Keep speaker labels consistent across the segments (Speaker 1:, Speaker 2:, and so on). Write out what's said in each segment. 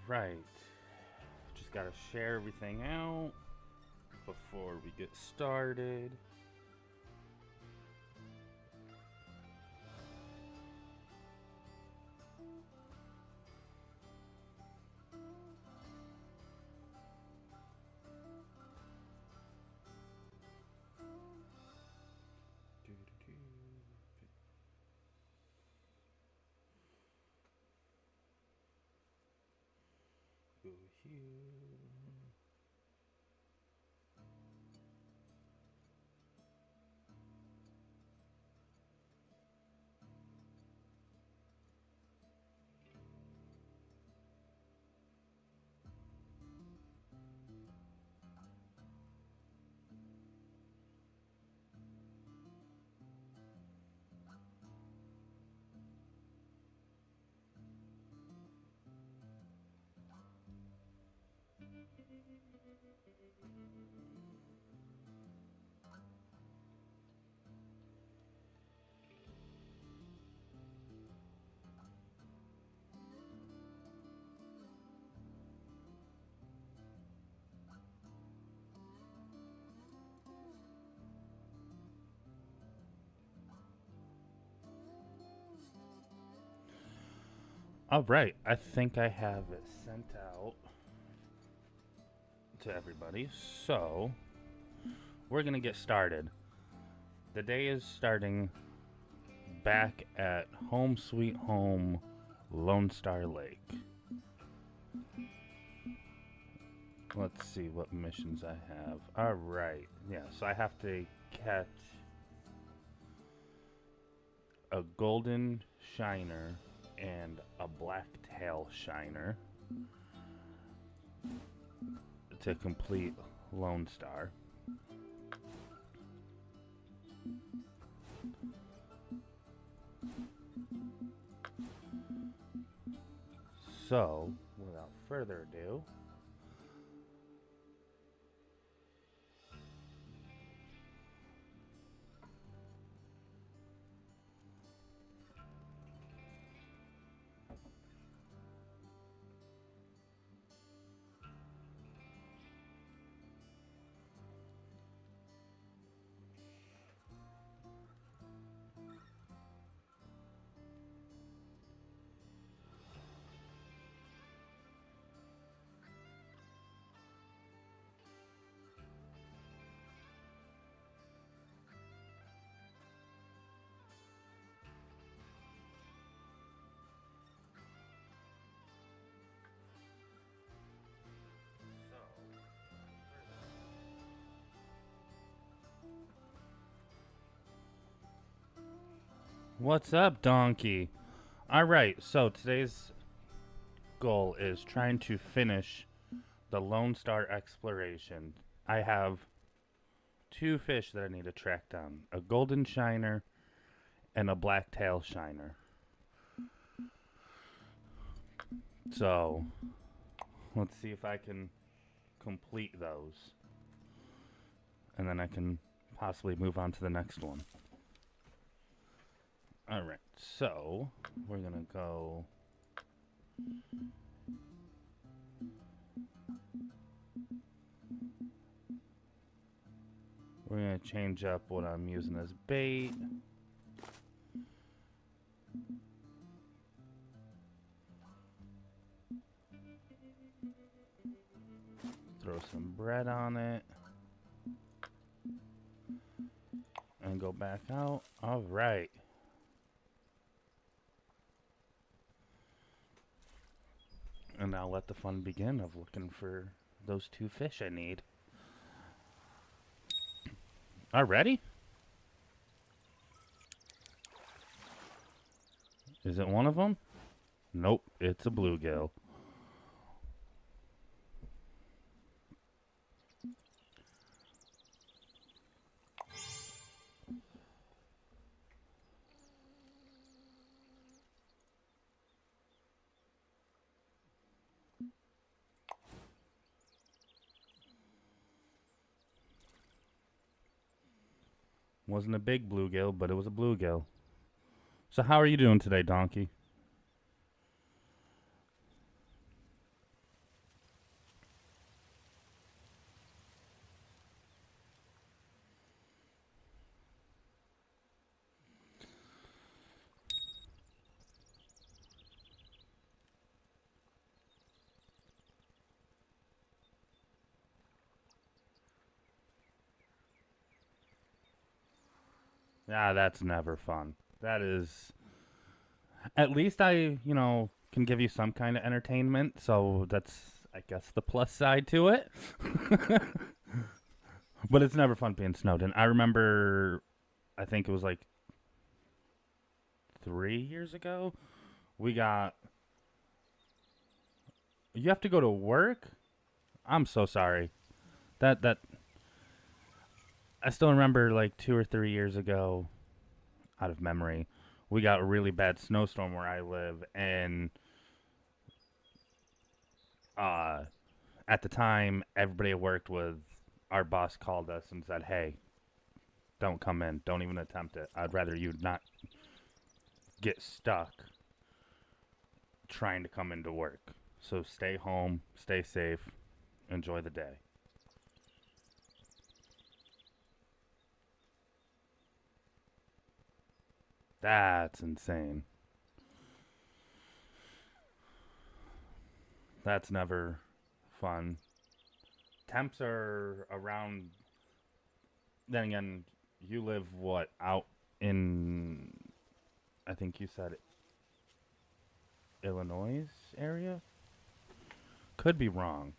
Speaker 1: right. Just gotta share everything out before we get started. Go here. All right, I think I have it sent out to everybody. So, we're going to get started. The day is starting back at Home Sweet Home Lone Star Lake. Let's see what missions I have. All right. Yeah, so I have to catch a golden shiner and a blacktail shiner to complete Lone Star. So, without further ado, what's up, donkey? All right, so today's goal is trying to finish the Lone Star exploration. I have 2 fish that I need to track down, a golden shiner and a blacktail shiner. So, let's see if I can complete those. And then I can possibly move on to the next one. Alright, so we're gonna go. We're gonna change up what I'm using as bait. Throw some bread on it. And go back out. Alright. And now let the fun begin of looking for those 2 fish I need. Already? Is it one of them? Nope, it's a bluegill. Wasn't a big bluegill, but it was a bluegill. So how are you doing today, donkey? Yeah, that's never fun. That is. At least I can give you some kind of entertainment. So that's, I guess, the plus side to it. But it's never fun being snowed in. I remember, I think it was like 3 years ago. We got. You have to go to work? I'm so sorry. That I still remember like 2 or 3 years ago, out of memory, we got a really bad snowstorm where I live, and uh, at the time, everybody I worked with, our boss called us and said, "Hey, don't come in. Don't even attempt it. I'd rather you not get stuck trying to come into work. So stay home, stay safe, enjoy the day." That's insane. That's never fun. Temps are around. Then again, you live what, out in? I think you said Illinois area. Could be wrong,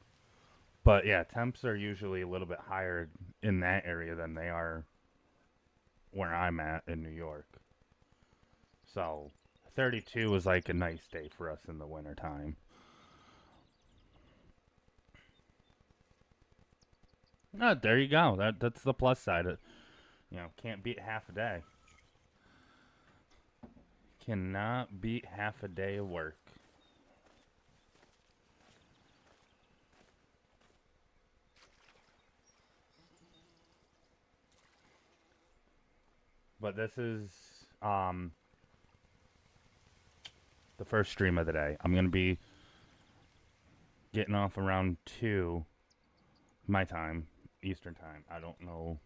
Speaker 1: but yeah, temps are usually a little bit higher in that area than they are where I'm at in New York. So 32 is like a nice day for us in the wintertime. There you go. That's the plus side. Can't beat half a day. Cannot beat half a day of work. But this is um the first stream of the day. I'm gonna be getting off around 2 my time, Eastern time. I don't know.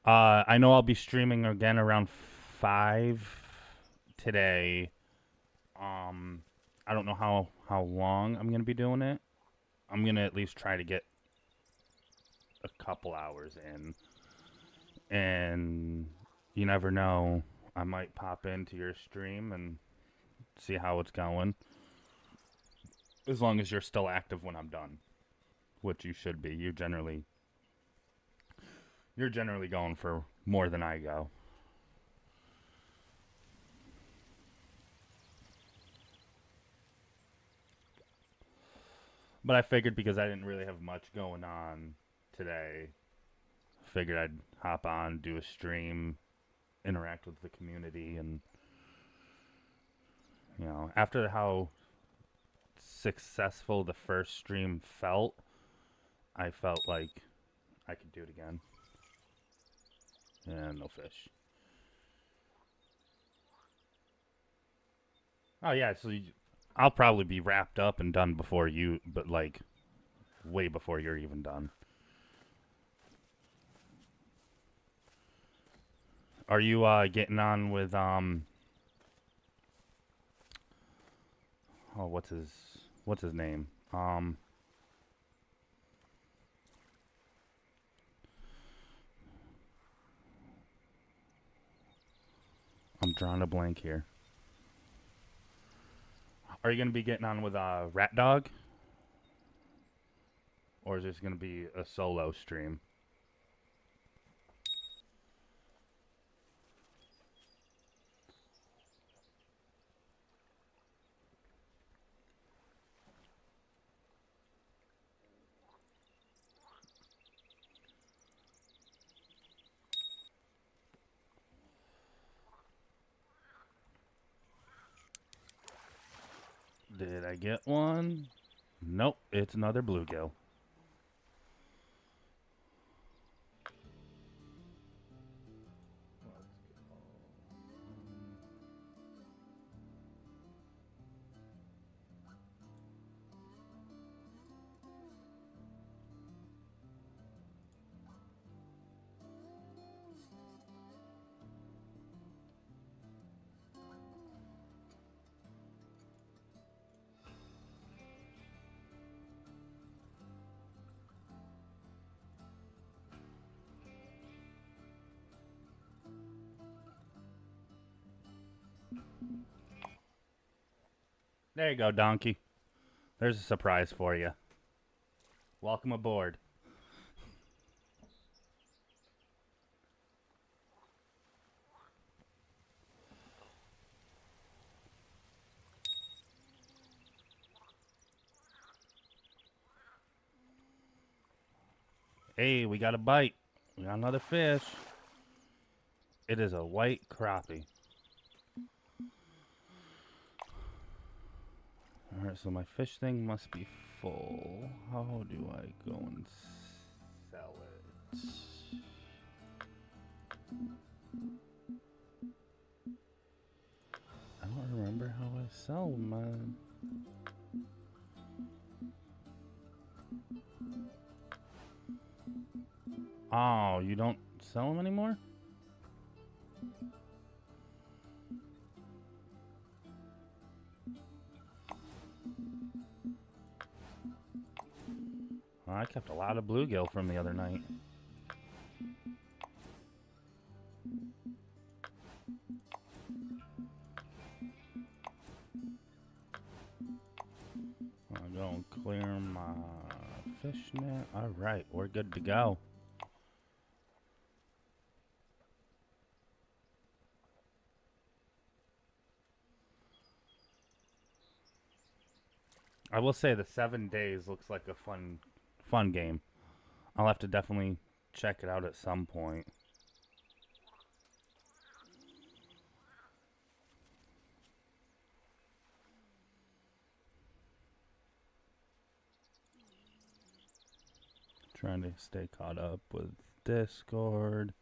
Speaker 1: I know I'll be streaming again around 5 today. Um, I don't know how long I'm gonna be doing it. I'm gonna at least try to get a couple hours in, and you never know. I might pop into your stream and see how it's going. As long as you're still active when I'm done, which you should be. You're generally going for more than I go. But I figured because I didn't really have much going on today, figured I'd hop on, do a stream, interact with the community, and after how successful the first stream felt, I felt like I could do it again. And no fish. Oh yeah, so I'll probably be wrapped up and done before you, but like way before you're even done. Are you getting on with oh, what's his name? I'm drawing a blank here. Are you gonna be getting on with Rat Dog, or is this gonna be a solo stream? Did I get one? Nope, it's another bluegill. There you go, donkey. There's a surprise for you. Welcome aboard. Hey, we got a bite. We got another fish. It is a white crappie. Alright, so my fish thing must be full. How do I go and sell it? I don't remember how I sell mine. Oh, you don't sell them anymore? Oh, I kept a lot of bluegill from the other night. I'll go and clear my fish net. Alright, we're good to go. I will say the 7 days looks like a fun game. I'll have to definitely check it out at some point. Trying to stay caught up with Discord.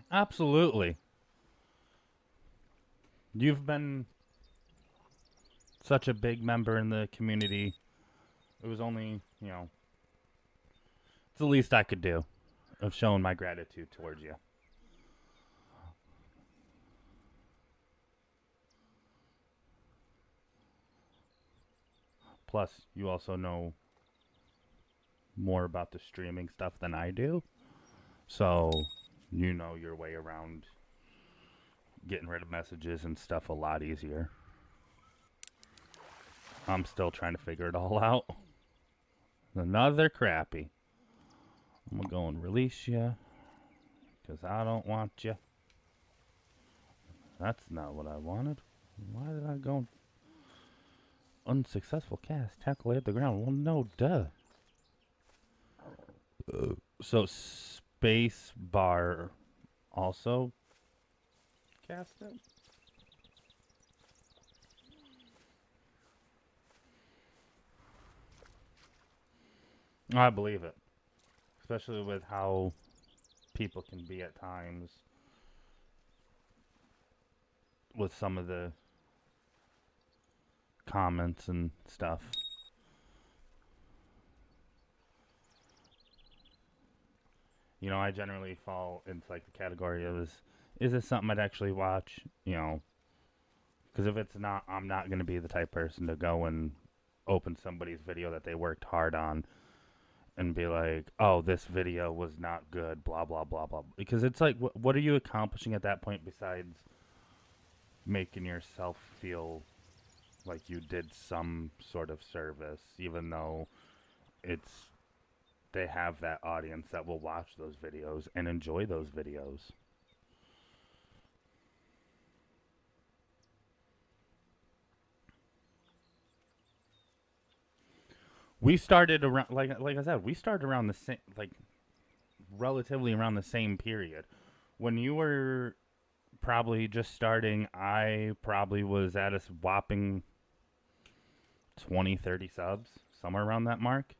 Speaker 1: Absolutely. You've been such a big member in the community. It was only, it's the least I could do of showing my gratitude towards you. Plus, you also know more about the streaming stuff than I do. So, you know your way around getting rid of messages and stuff a lot easier. I'm still trying to figure it all out. Another crappie. I'm gonna go and release you, because I don't want you. That's not what I wanted. Why did I go unsuccessful cast? Tackle hit the ground. Well, no, duh. So space bar also cast it? I believe it. Especially with how people can be at times with some of the comments and stuff. You know, I generally fall into like the category of is this something I'd actually watch? You know, because if it's not, I'm not going to be the type person to go and open somebody's video that they worked hard on and be like, oh, this video was not good, blah, blah, blah, blah. Because it's like, what are you accomplishing at that point besides making yourself feel like you did some sort of service, even though they have that audience that will watch those videos and enjoy those videos. We started around, like I said, we started around the same, like relatively around the same period. When you were probably just starting, I probably was at a whopping 20, 30 subs, somewhere around that mark.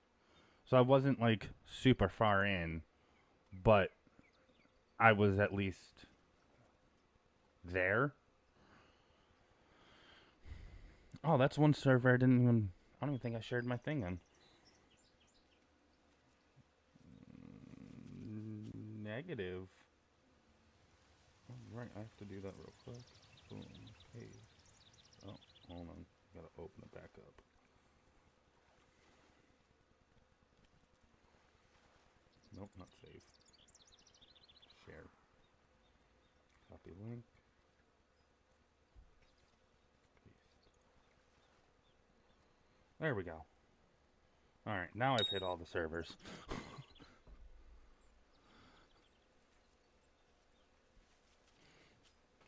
Speaker 1: So I wasn't like super far in, but I was at least there. Oh, that's one server I don't even think I shared my thing in. negative. Oh, right, I have to do that real quick. Boom. Hey. Oh, hold on. Gotta open it back up. Nope, not save. Share. Copy link. Paste. There we go. Alright, now I've hit all the servers.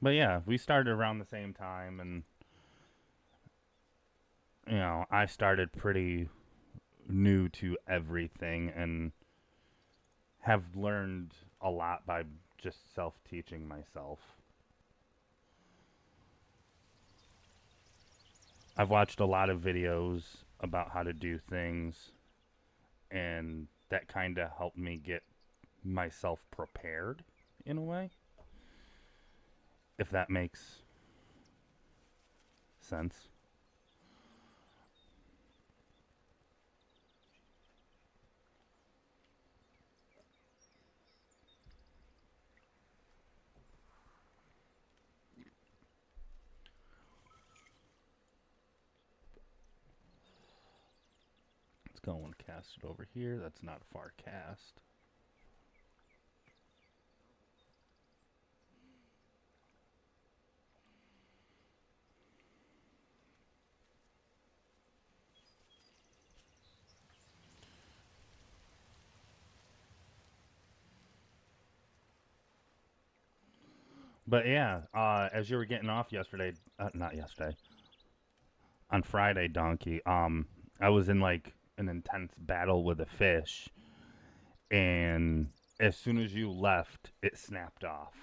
Speaker 1: But yeah, we started around the same time, and you know, I started pretty new to everything and have learned a lot by just self-teaching myself. I've watched a lot of videos about how to do things, and that kind of helped me get myself prepared in a way, if that makes sense. Let's go and cast it over here. That's not a far cast. But yeah, as you were getting off yesterday, not yesterday, on Friday, Donkey, I was in like an intense battle with a fish, and as soon as you left, it snapped off.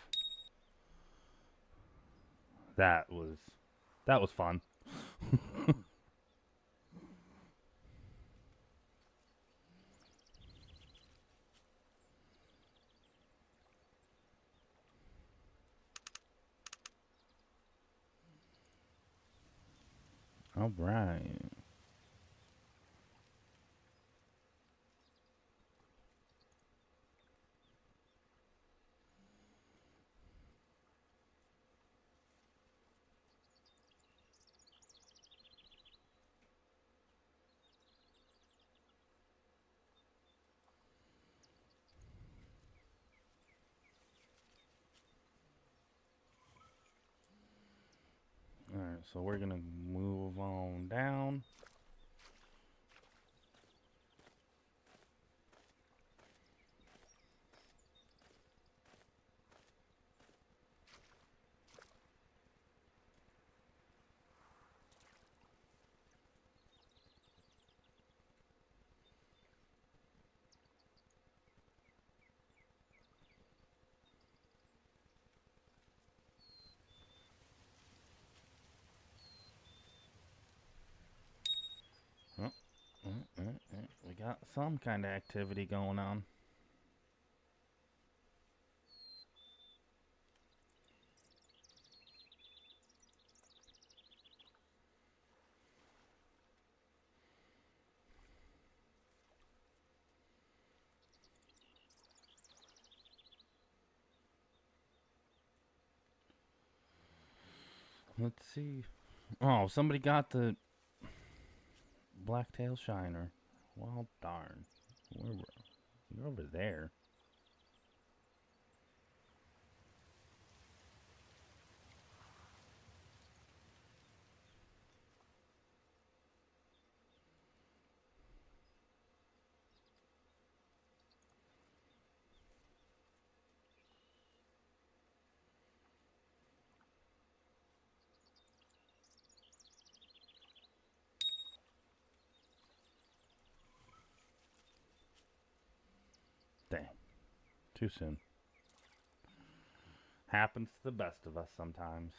Speaker 1: That was that was fun. All right. All right, so we're gonna move on down. Oh, we got some kind of activity going on. Let's see. Oh, somebody got the blacktail shiner. Well, darn. You're over there. Dang. Too soon. Happens to the best of us sometimes.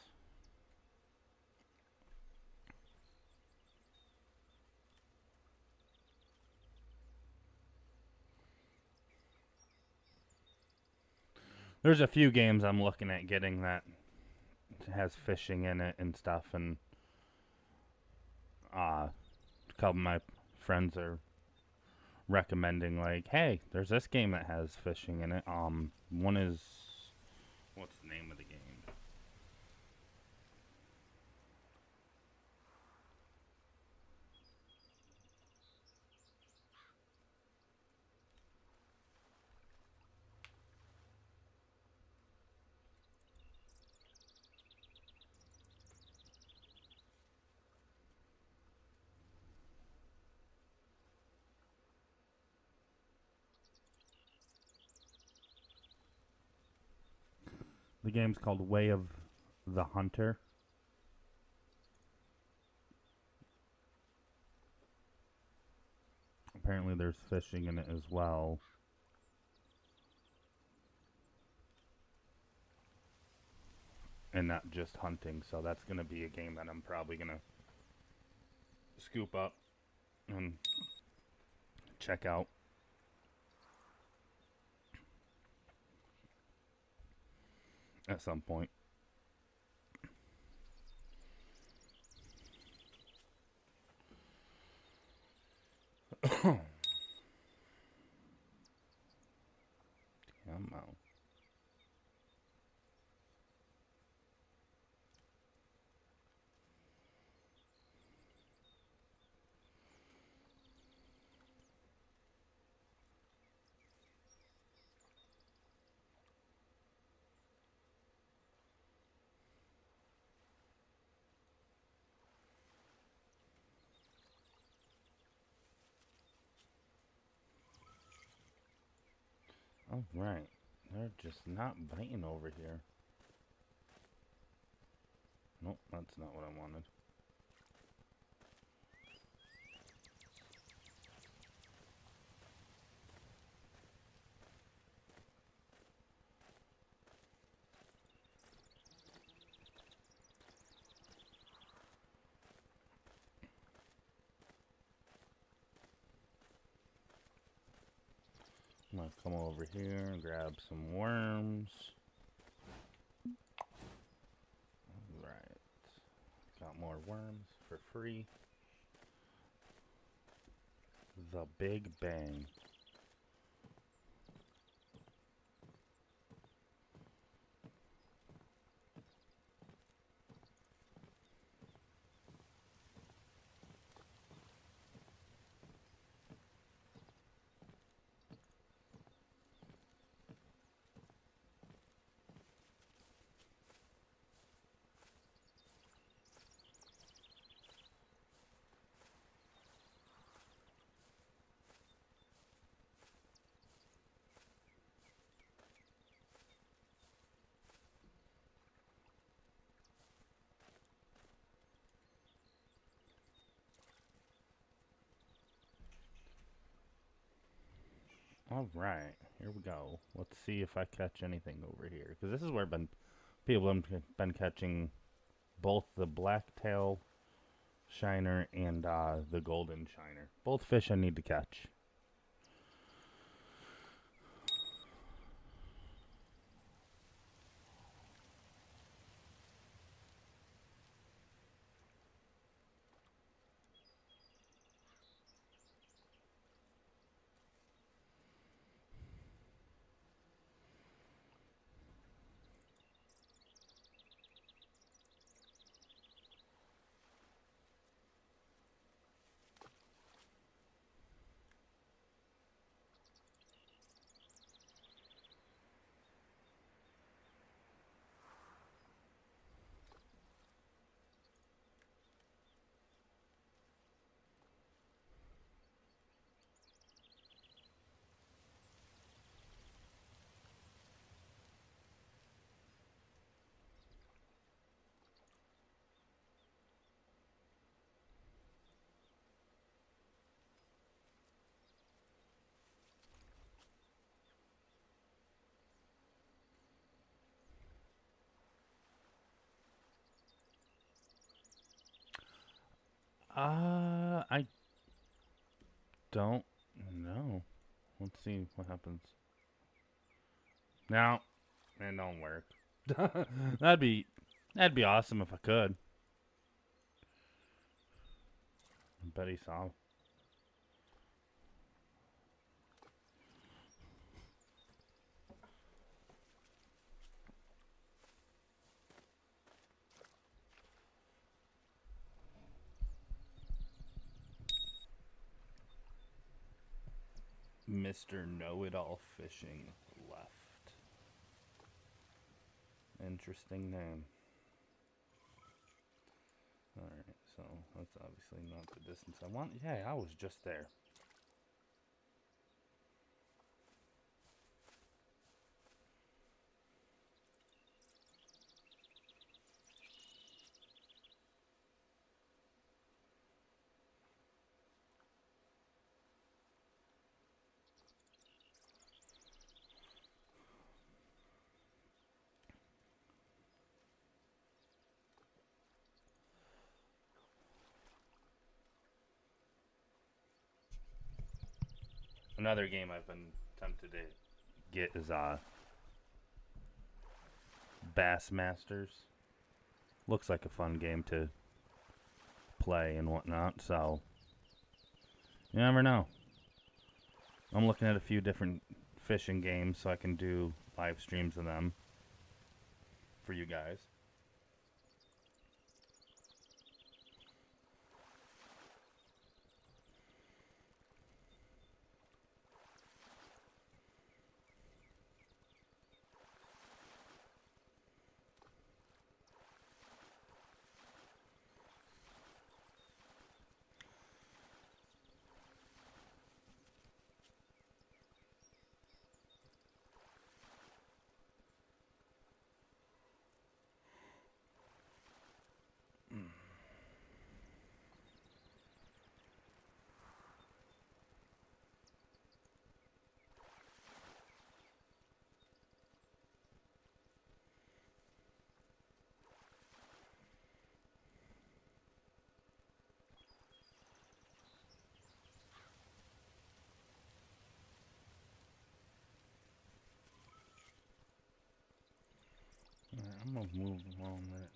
Speaker 1: There's a few games I'm looking at getting that has fishing in it and stuff, and a couple of my friends are recommending like, hey, there's this game that has fishing in it. One is what's the name of the game? The game's called Way of the Hunter. Apparently there's fishing in it as well. And not just hunting, so that's going to be a game that I'm probably going to scoop up and check out. At some point. Come on. All right. They're just not biting over here. Nope, that's not what I wanted. I'm gonna come over here and grab some worms. Alright. Got more worms for free. The Big Bang. All right, here we go. Let's see if I catch anything over here, because this is where people have been catching both the blacktail shiner and the golden shiner. Both fish I need to catch. I don't know. Let's see what happens. No, it don't work. that'd be awesome if I could. I bet he saw. Mr. Know-It-All Fishing left. Interesting name. Alright, so that's obviously not the distance I want. Yeah, I was just there. Another game I've been tempted to get is Bass Masters. Looks like a fun game to play and whatnot, so you never know. I'm looking at a few different fishing games so I can do live streams of them for you guys. Alright, I'm gonna move along that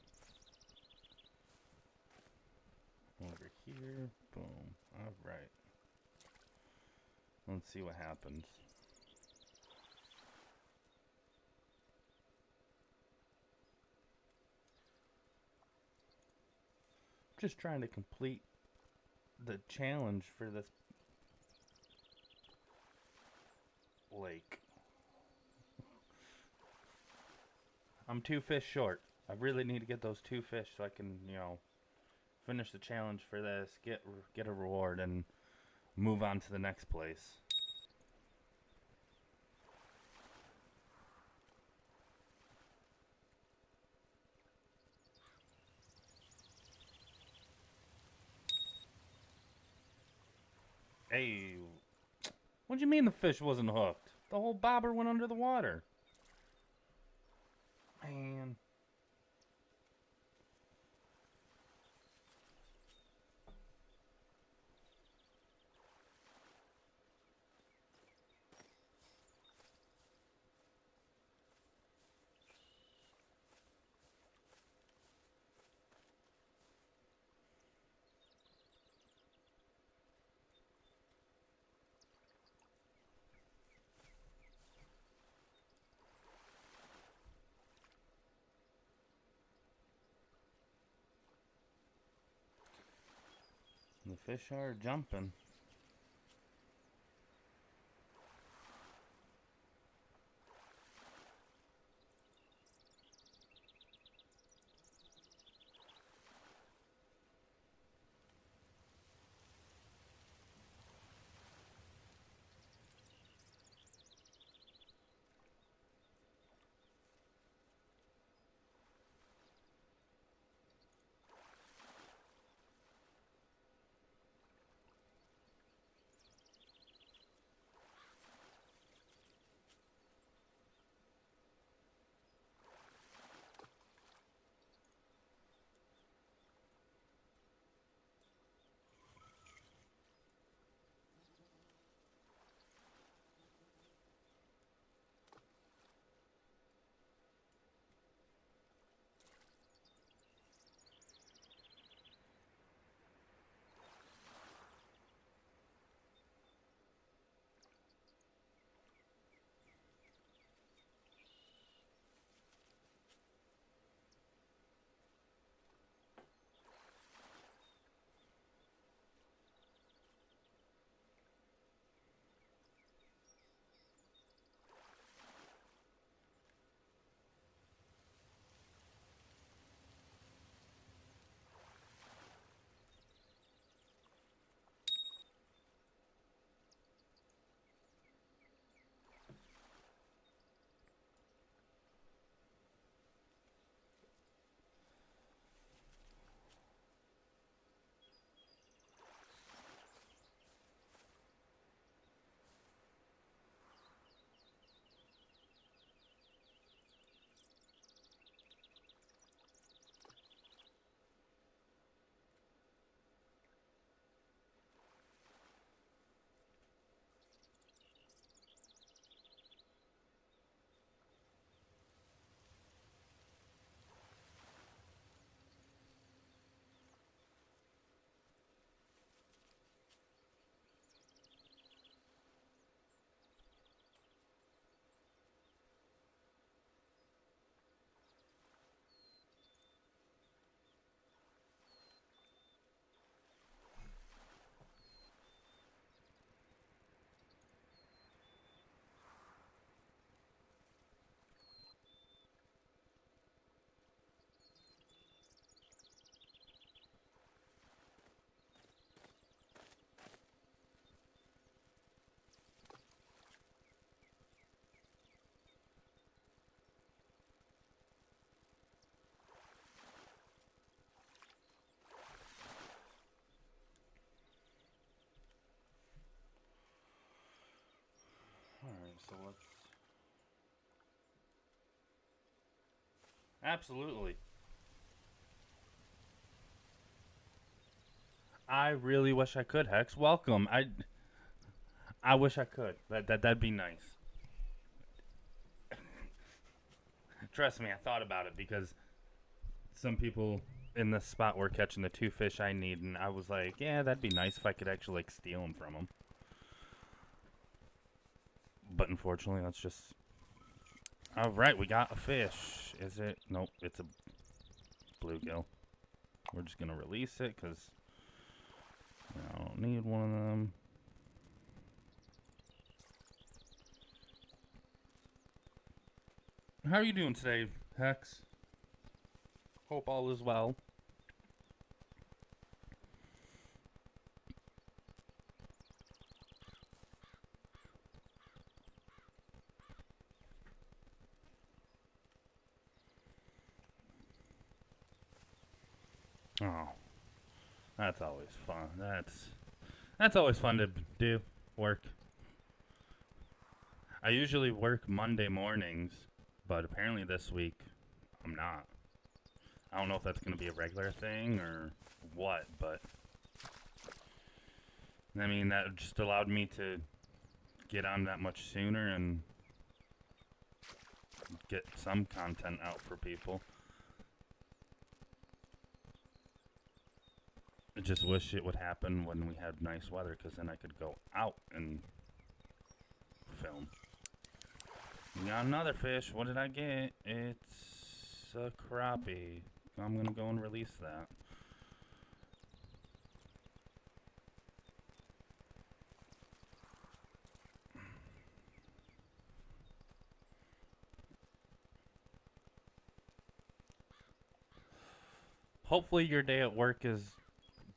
Speaker 1: over here. Boom. Alright. Let's see what happens. Just trying to complete the challenge for this lake. I'm 2 fish short. I really need to get those 2 fish so I can, finish the challenge for this, get a reward, and move on to the next place. Hey, what do you mean the fish wasn't hooked? The whole bobber went under the water. Man. The fish are jumping. Absolutely. I really wish I could, Hex. Welcome. I wish I could. That'd be nice. Trust me, I thought about it because some people in this spot were catching the two fish I need, and I was like, yeah, that'd be nice if I could actually like steal them from them. But unfortunately, that's just. All right, we got a fish. Is it? Nope, it's a bluegill. We're just gonna release it because I don't need one of them. How are you doing today, Hex? Hope all is well. Oh, that's always fun. That's always fun to do. Work. I usually work Monday mornings, but apparently this week I'm not. I don't know if that's going to be a regular thing or what, but I mean that just allowed me to get on that much sooner and get some content out for people. I just wish it would happen when we had nice weather, because then I could go out and film. We got another fish. What did I get? It's a crappie. I'm going to go and release that. Hopefully your day at work is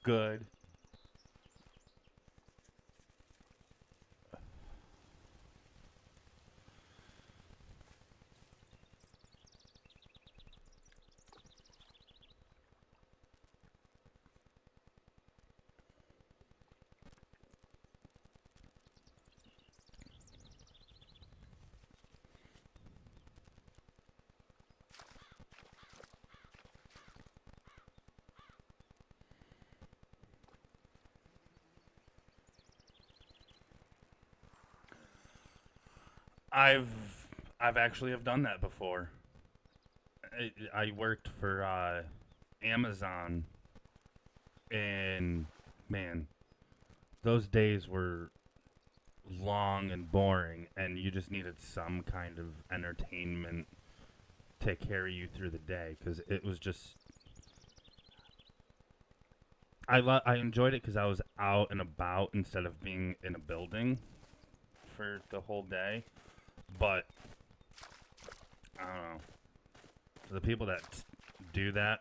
Speaker 1: good. I've I've actually have done that before. I worked for Amazon, and man, those days were long and boring, and you just needed some kind of entertainment to carry you through the day, because it was just. I enjoyed it because I was out and about instead of being in a building for the whole day. But I don't know. For the people that do that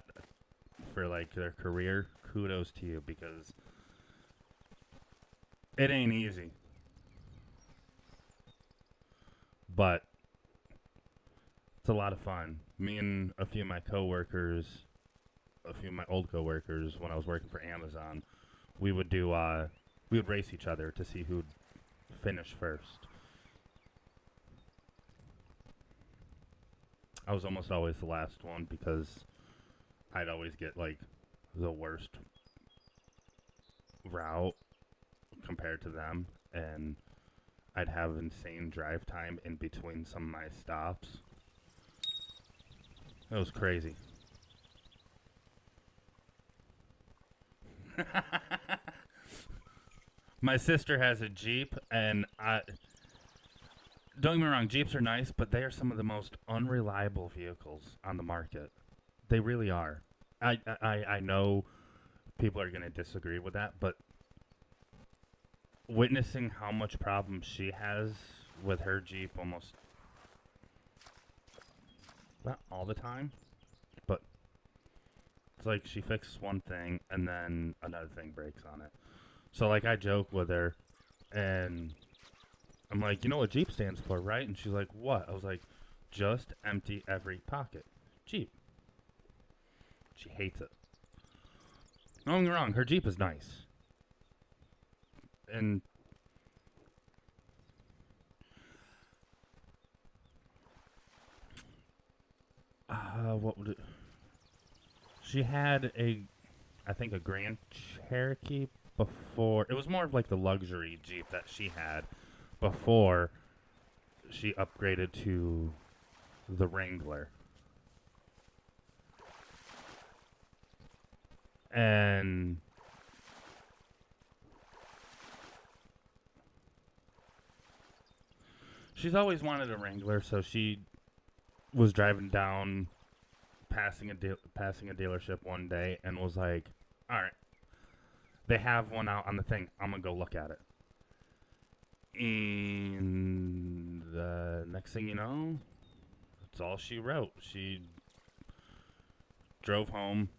Speaker 1: for like their career, kudos to you, because it ain't easy. But it's a lot of fun. Me and a few of my coworkers, a few of my old coworkers, when I was working for Amazon, we would do we would race each other to see who'd finish first. I was almost always the last one because I'd always get like the worst route compared to them, and I'd have insane drive time in between some of my stops. It was crazy. My sister has a Jeep, and I don't get me wrong, Jeeps are nice, but they are some of the most unreliable vehicles on the market. They really are. I know people are going to disagree with that, but witnessing how much problems she has with her Jeep almost not all the time, but it's like she fixes one thing and then another thing breaks on it. So like I joke with her, and I'm like, you know what Jeep stands for, right? And she's like, what? I was like, just empty every pocket. Jeep. She hates it. Don't get me wrong, her Jeep is nice. And What would it? She had I think a Grand Cherokee before. It was more of like the luxury Jeep that she had before she upgraded to the Wrangler. And she's always wanted a Wrangler, so she was driving down, passing a dealership one day, and was like, "All right, they have one out on the thing. I'm gonna go look at it." And the next thing you know, that's all she wrote. She drove home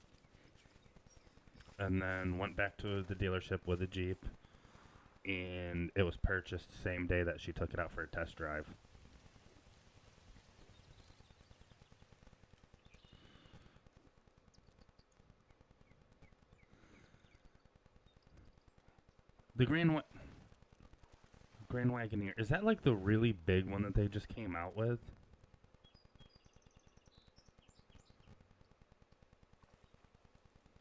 Speaker 1: and then went back to the dealership with a Jeep, and it was purchased the same day that she took it out for a test drive. The Grand Wagoneer, is that like the really big one that they just came out with?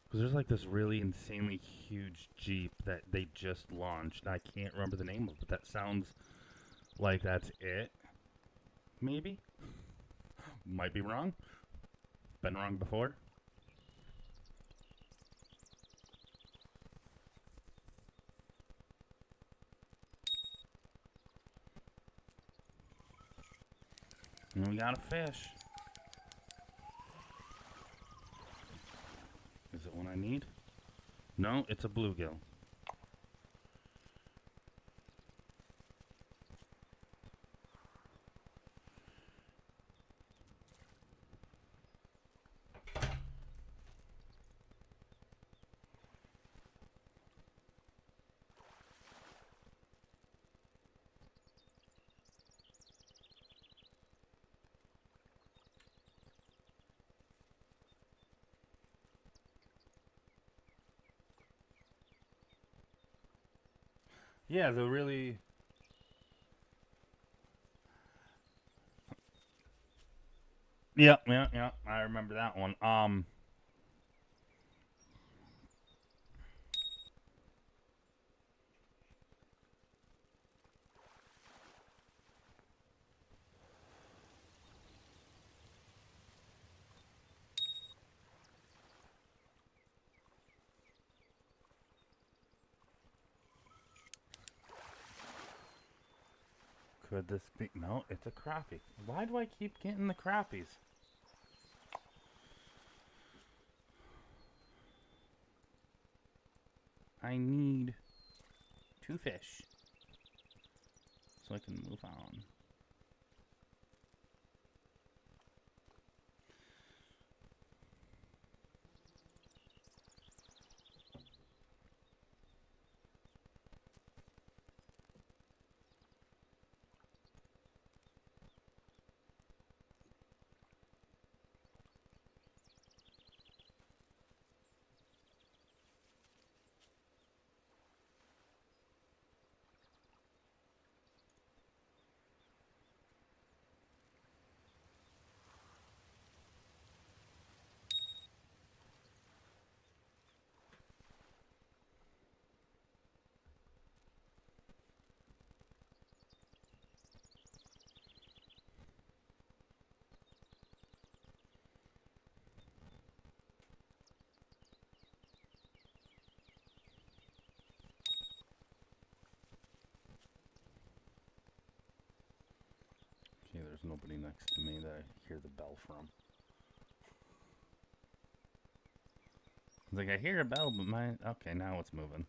Speaker 1: Because there's like this really insanely huge Jeep that they just launched. I can't remember the name of it. That sounds like that's it. Maybe? Might be wrong. Been wrong before. And we got a fish. Is it one I need? No, it's a bluegill. Yeah, the really. Yeah, yeah, yeah. I remember that one. Could this be? No, it's a crappie. Why do I keep getting the crappies? I need two fish so I can move on. Okay, there's nobody next to me that I hear the bell from. It's like I hear a bell, but my okay, now it's moving.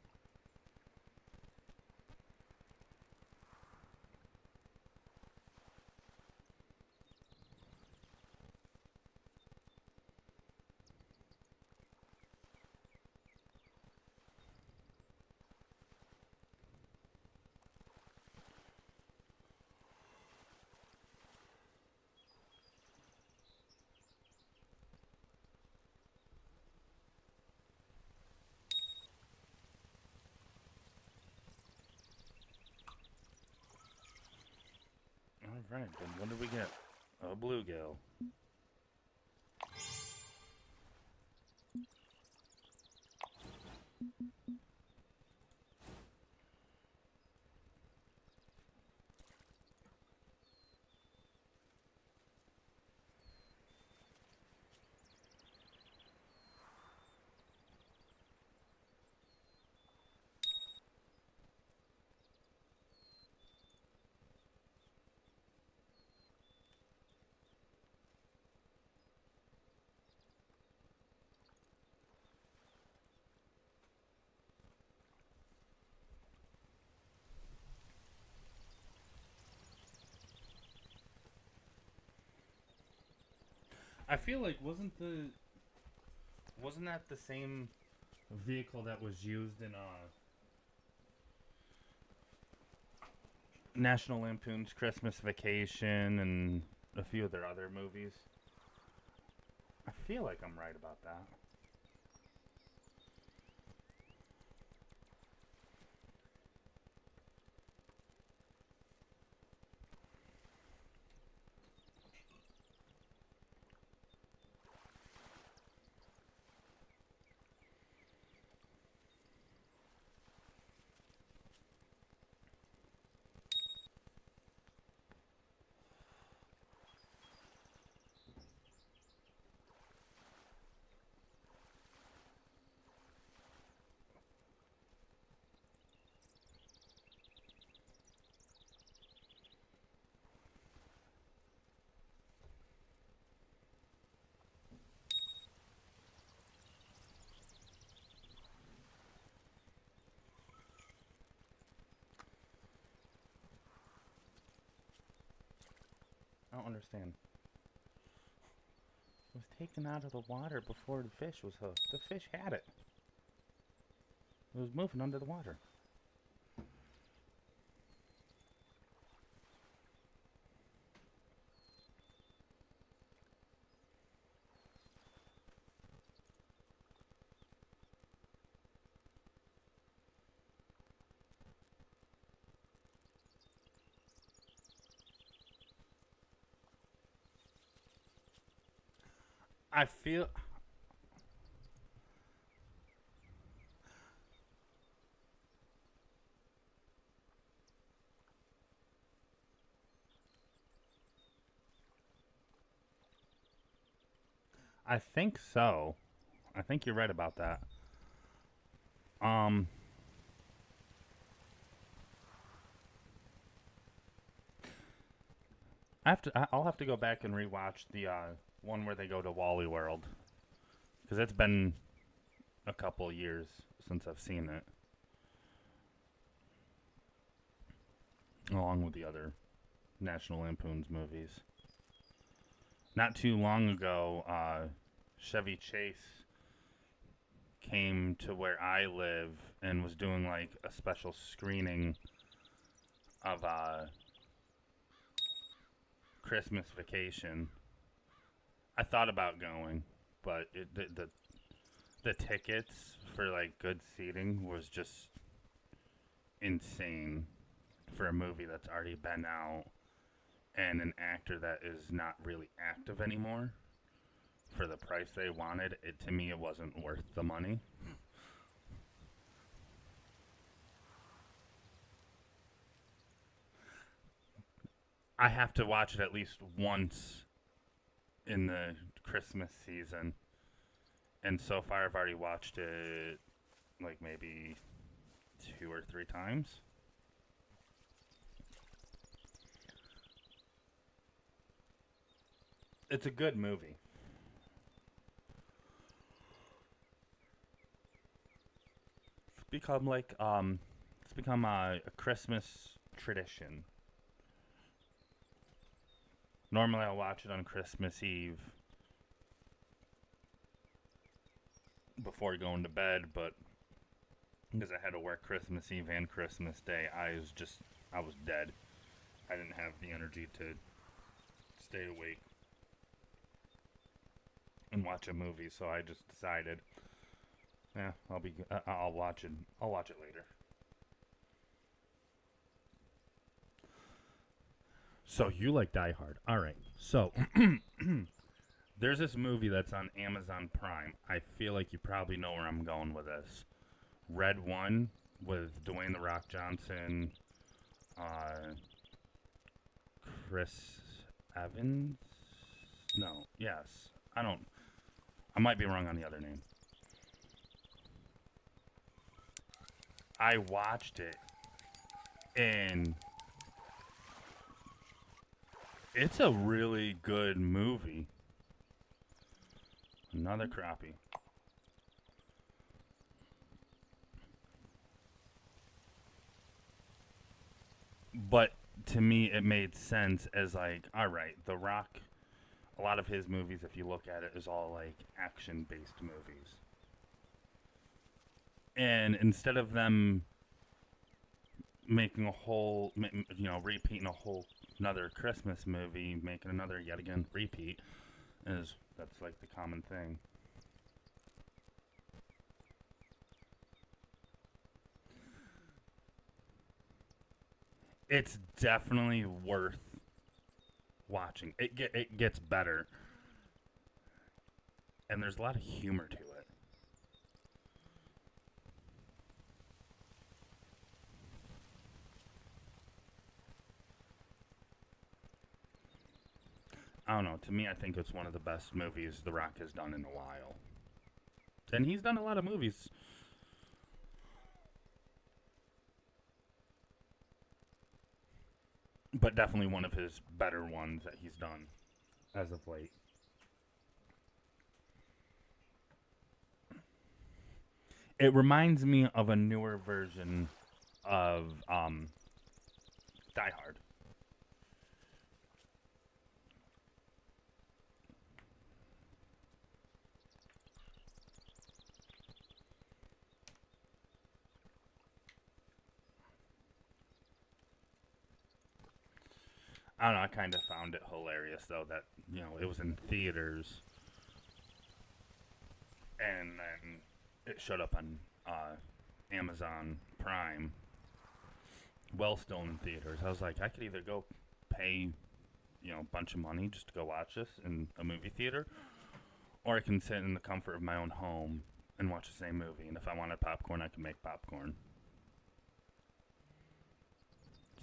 Speaker 1: All right, then what did we get? A bluegill. I feel like wasn't that the same vehicle that was used in National Lampoon's Christmas Vacation and a few of their other movies? I feel like I'm right about that. I don't understand. It was taken out of the water before the fish was hooked. The fish had it. It was moving under the water. I feel I think so. I think you're right about that. Um I'll have to go back and rewatch the one where they go to Wally World because it's been a couple years since I've seen it, along with the other National Lampoon's movies. Not too long ago, Chevy Chase came to where I live and was doing like a special screening of Christmas Vacation. I thought about going, but the tickets for like good seating was just insane for a movie that's already been out and an actor that is not really active anymore. For the price they wanted, it to me it wasn't worth the money. I have to watch it at least once in the Christmas season, and so far I've already watched it like maybe 2 or 3 times. It's a good movie. It's become it's become a Christmas tradition. Normally I'll watch it on Christmas Eve before going to bed, but because I had to work Christmas Eve and Christmas Day, I was dead. I didn't have the energy to stay awake and watch a movie, so I just decided, yeah, I'll watch it. I'll watch it later. So you like Die Hard. All right. So there's this movie that's on Amazon Prime. I feel like you probably know where I'm going with this. Red One with Dwayne the Rock Johnson, uh, Chris Evans. No, yes, I don't. I might be wrong on the other name. I watched it, and it's a really good movie. Another crappie. But to me, it made sense as like, all right, The Rock. A lot of his movies, if you look at it, is all like action-based movies. And instead of them making a whole, repeating a whole another Christmas movie, making another yet again repeat, is that's like the common thing. It's definitely worth watching. It gets better, and there's a lot of humor to it. I don't know. To me, I think it's one of the best movies The Rock has done in a while. And he's done a lot of movies, but definitely one of his better ones that he's done as of late. It reminds me of a newer version of Die Hard. I don't know. I kind of found it hilarious though that it was in theaters and then it showed up on Amazon Prime. Well, still in theaters. I was like, I could either go pay a bunch of money just to go watch this in a movie theater, or I can sit in the comfort of my own home and watch the same movie. And if I wanted popcorn, I can make popcorn.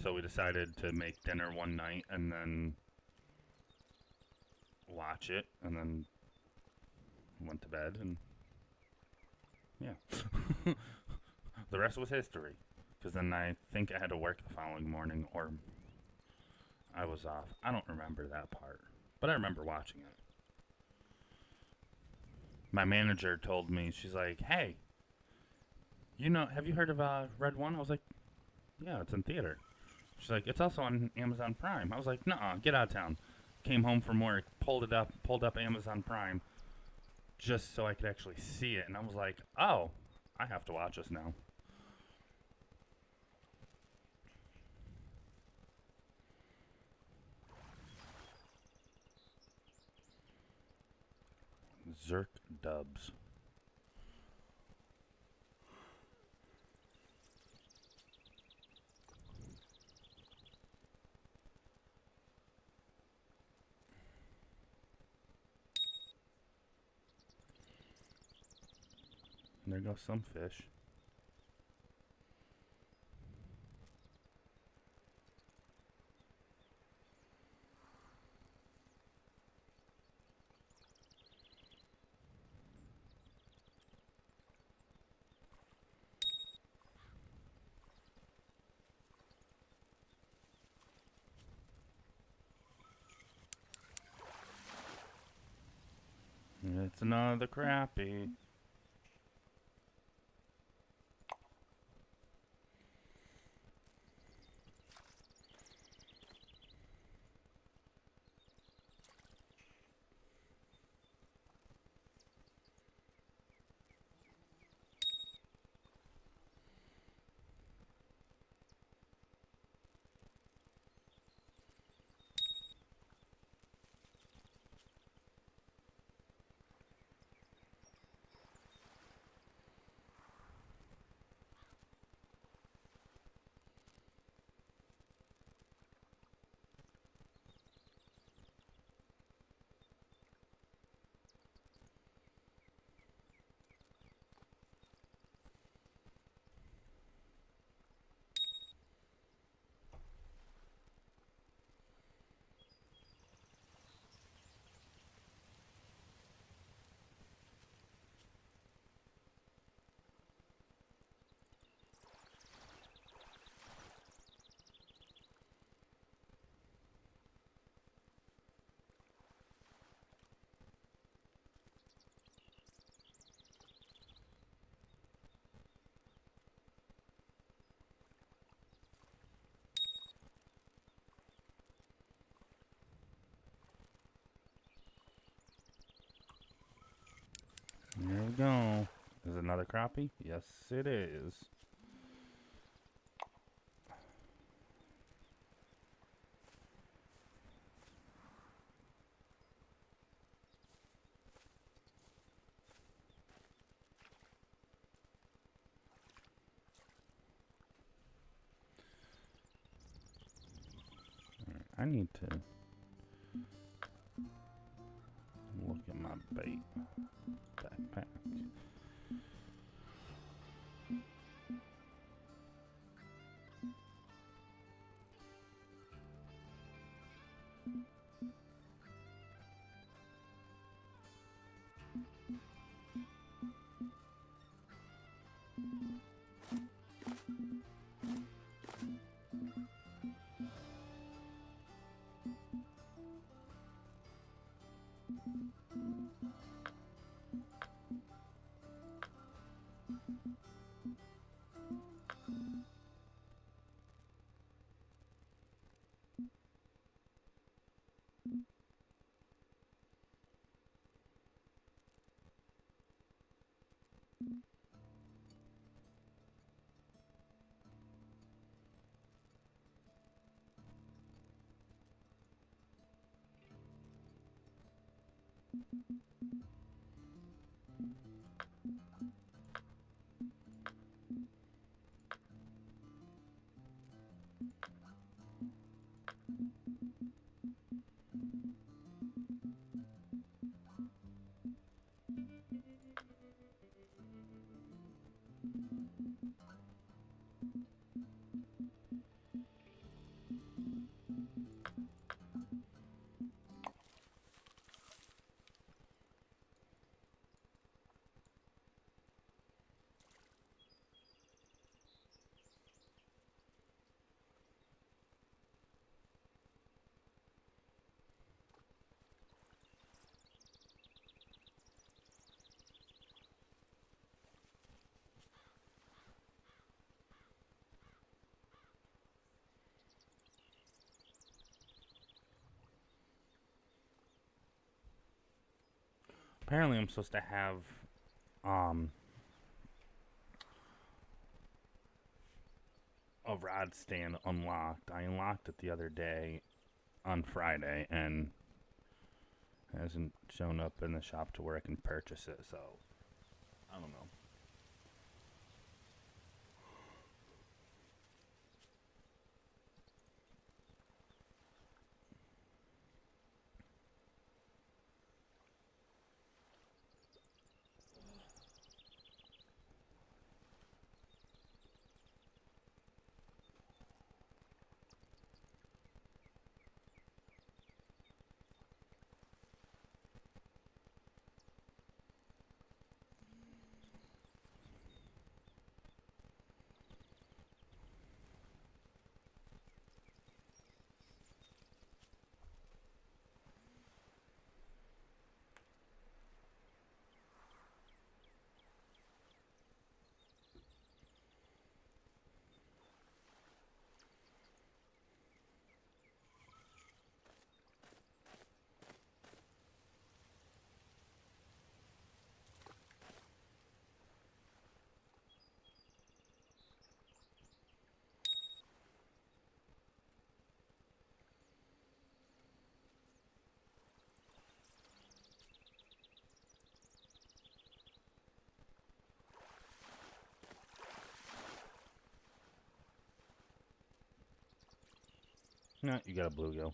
Speaker 1: So we decided to make dinner one night and then watch it, and then went to bed, and yeah. The rest was history. Because then I think I had to work the following morning, or I was off. I don't remember that part, but I remember watching it. My manager told me, she's like, "Hey, have you heard of Red One?" I was like, "Yeah, it's in theater." She's like, "It's also on Amazon Prime." I was like, "Nuh-uh, get out of town." Came home from work, pulled up Amazon Prime, just so I could actually see it, and I was like, "Oh, I have to watch this now." Zerk Dubs. There goes some fish. It's another crappie. There we go. Is it another crappie? Yes, it is. I need to look at my bait backpack. Apparently, I'm supposed to have um a rod stand unlocked. I unlocked it the other day on Friday and it hasn't shown up in the shop to where I can purchase it, so I don't know. No, you got a bluegill.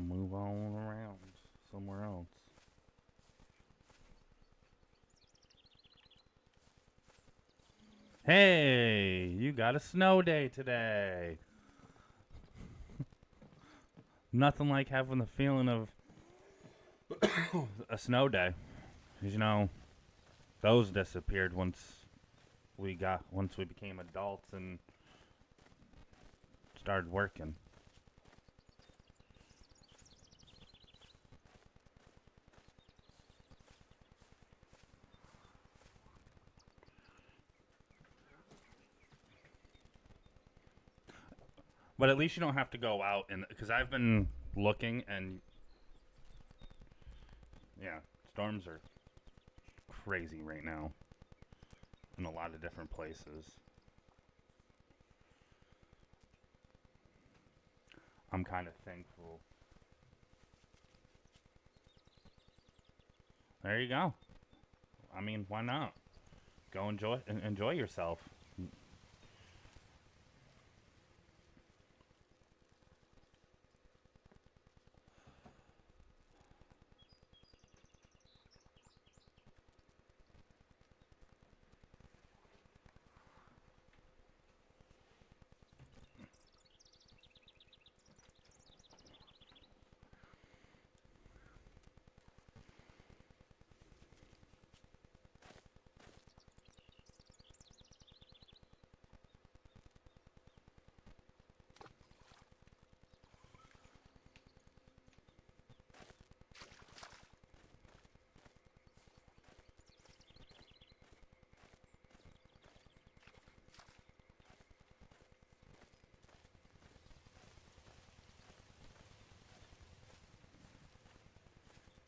Speaker 1: move on around somewhere else. Hey, you got a snow day today. Nothing like having the feeling of a snow day. 'Cause, you know, those disappeared once we became adults and started working. But at least you don't have to go out and because I've been looking and yeah, storms are crazy right now in a lot of different places. I'm kind of thankful. There you go. I mean, why not? Go enjoy yourself.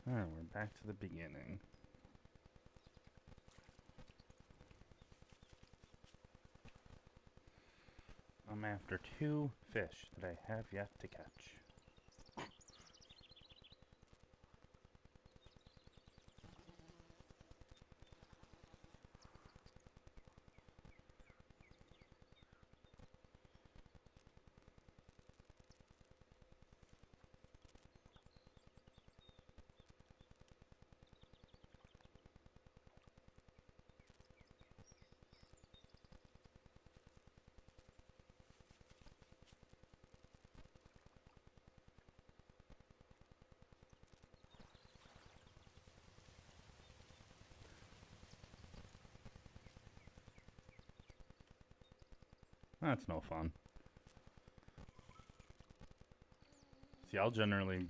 Speaker 1: Alright, we're back to the beginning. I'm after 2 fish that I have yet to catch. That's no fun. See, I'll generally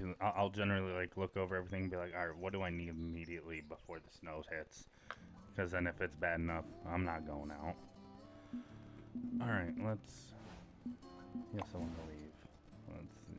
Speaker 1: like look over everything and be like, all right, what do I need immediately before the snow hits? Because then if it's bad enough, I'm not going out. All right, let's. Yes, I want to leave. Let's see.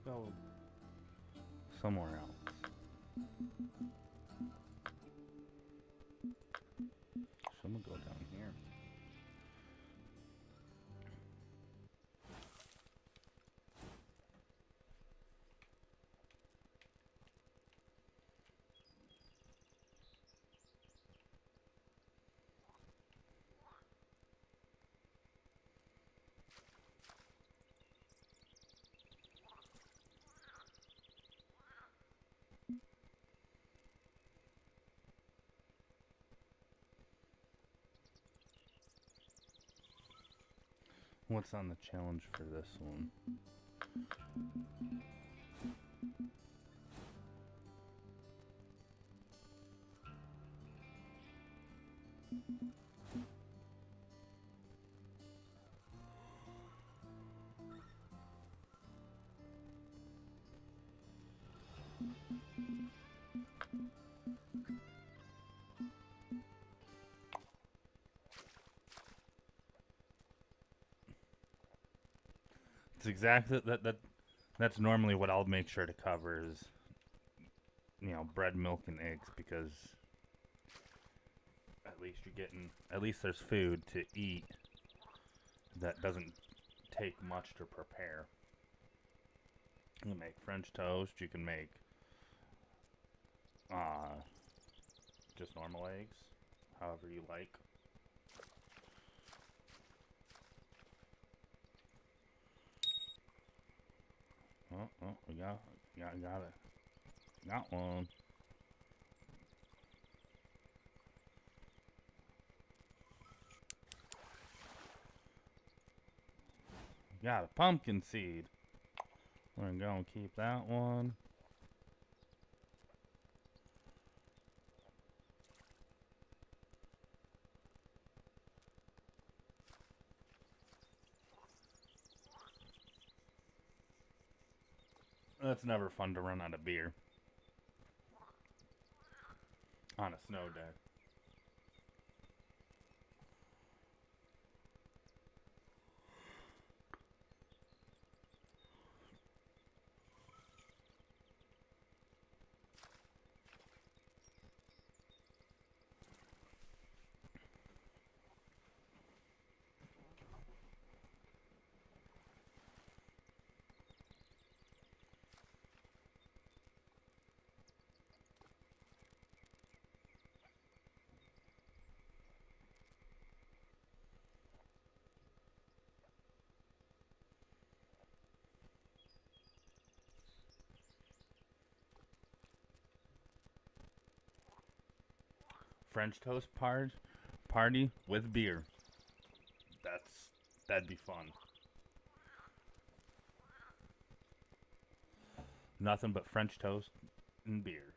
Speaker 1: Go somewhere else. Someone go down here. What's on the challenge for this one? It's exactly that's normally what I'll make sure to cover is, bread, milk, and eggs, because at least there's food to eat that doesn't take much to prepare. You can make French toast. You can make uh, just normal eggs, however you like. We got it. Got one. Got a pumpkin seed. We're gonna go and keep that one. That's never fun to run out of beer on a snow day. French toast party with beer. That'd be fun. Nothing but French toast and beer.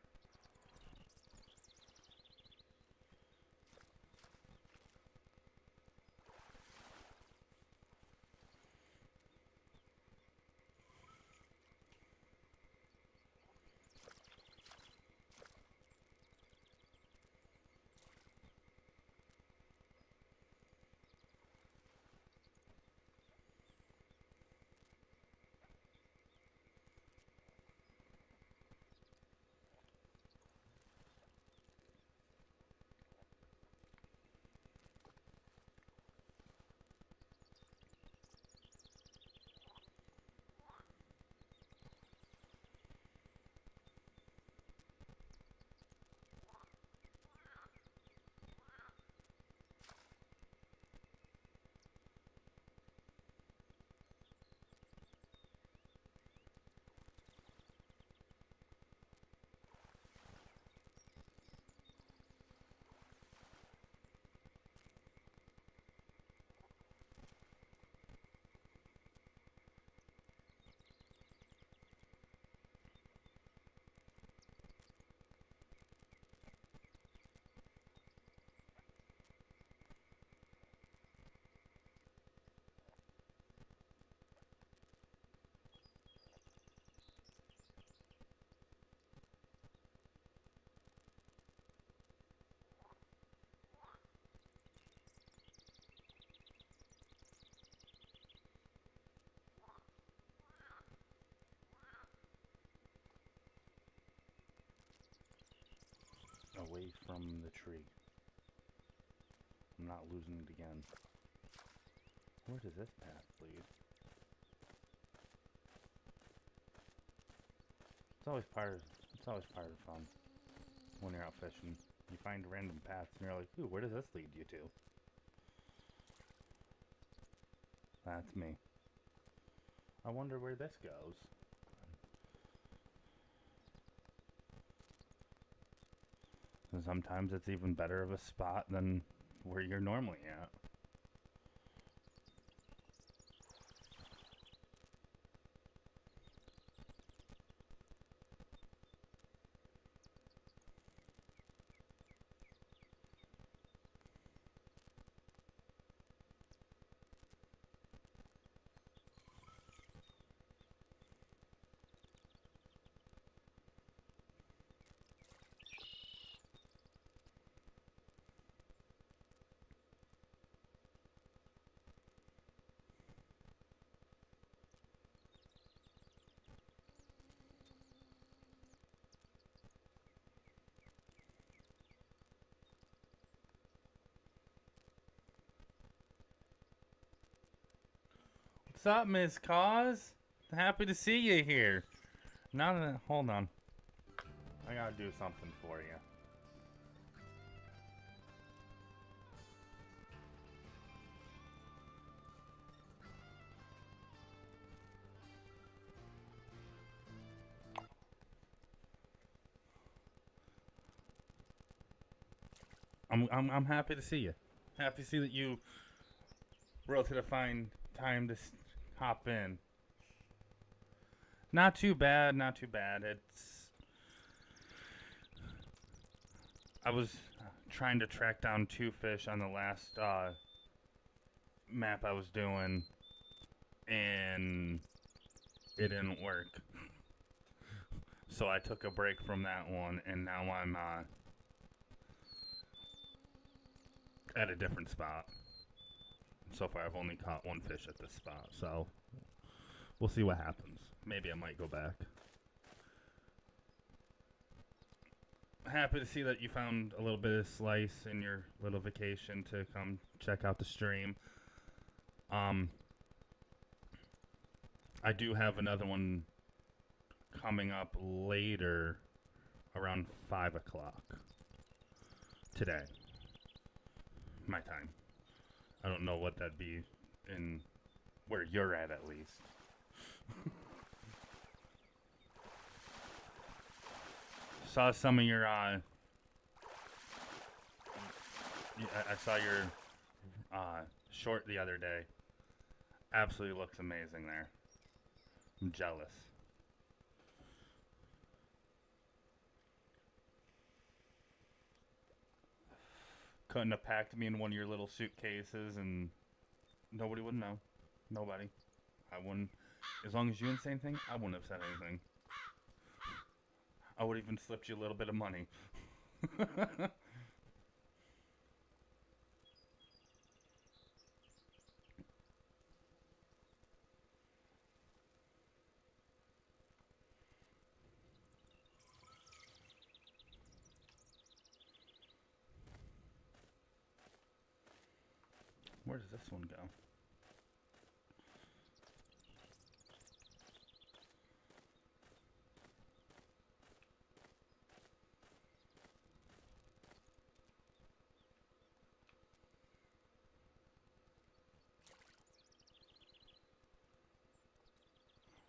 Speaker 1: Away from the tree. I'm not losing it again. Where does this path lead? It's always part of the fun when you're out fishing. You find random paths and you're like, ooh, where does this lead you to? That's me. I wonder where this goes. And sometimes it's even better of a spot than where you're normally at. What's up, Miss Cause? Happy to see you here. Now that, hold on. I gotta do something for you. I'm happy to see you. Happy to see that you wrote to find time to hop in. Not too bad, not too bad. I was trying to track down 2 fish on the last map I was doing, and it didn't work. So I took a break from that one, and now I'm at a different spot. So far, I've only caught 1 fish at this spot, so we'll see what happens. Maybe I might go back. Happy to see that you found a little bit of slice in your little vacation to come check out the stream. I do have another one coming up later around 5 o'clock today, my time. I don't know what that'd be in where you're at least. Saw some of your I saw your short the other day. Absolutely looks amazing there. I'm jealous. Couldn't have packed me in one of your little suitcases and nobody would know. Nobody. I wouldn't. As long as you didn't say anything, I wouldn't have said anything. I would even slipped you a little bit of money. Where does this one go?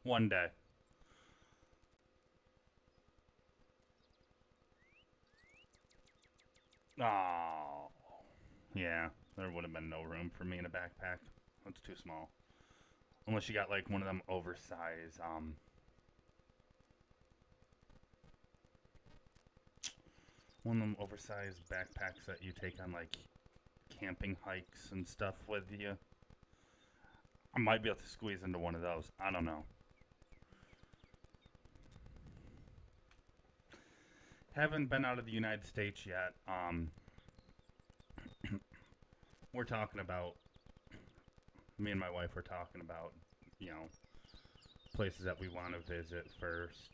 Speaker 1: One day. Oh. Yeah, there would have been no room for me in a backpack. That's too small. Unless you got like one of them oversized, one of them oversized backpacks that you take on like camping hikes and stuff with you. I might be able to squeeze into one of those. I don't know. Haven't been out of the United States yet. We're talking about, me and my wife were talking about, you know, places that we want to visit first.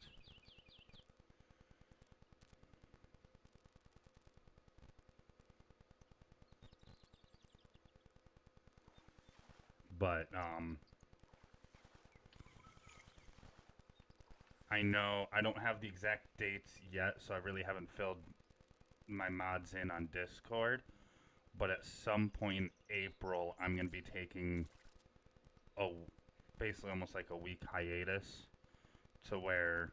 Speaker 1: But, I know I don't have the exact dates yet, so I really haven't filled my mods in on Discord. But at some point in April, I'm going to be taking basically almost like a week hiatus to where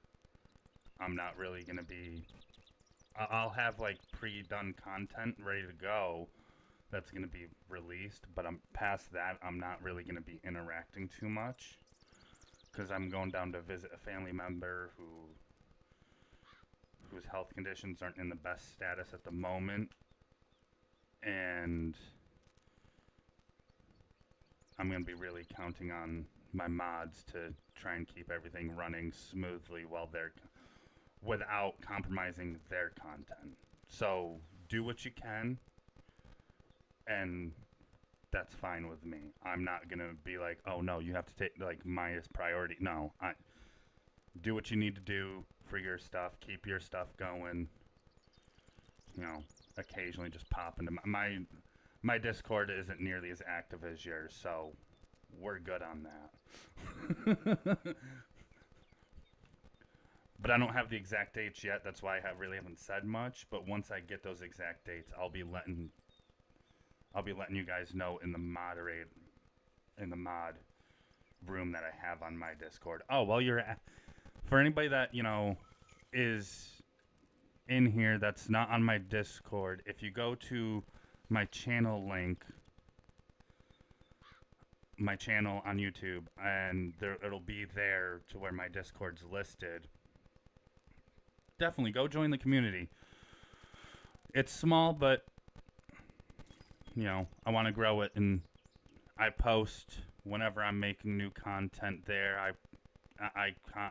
Speaker 1: I'm not really going to be... I'll have like pre-done content ready to go that's going to be released, but I'm past that. I'm not really going to be interacting too much because I'm going down to visit a family member whose health conditions aren't in the best status at the moment. And I'm going to be really counting on my mods to try and keep everything running smoothly while they're without compromising their content. So do what you can, and that's fine with me. I'm not going to be like, oh no, you have to take like my priority. No, I do what you need to do for your stuff. Keep your stuff going. You know, occasionally just pop into my Discord isn't nearly as active as yours, so we're good on that. But I don't have the exact dates yet. That's why I really haven't said much. But once I get those exact dates, I'll be letting you guys know in the mod room that I have on my Discord. Oh, well, for anybody that is in here that's not on my Discord, if you go to my channel link, my channel on YouTube, and it'll be there to where my Discord's listed. Definitely go join the community. It's small, but I want to grow it, and I post whenever I'm making new content there.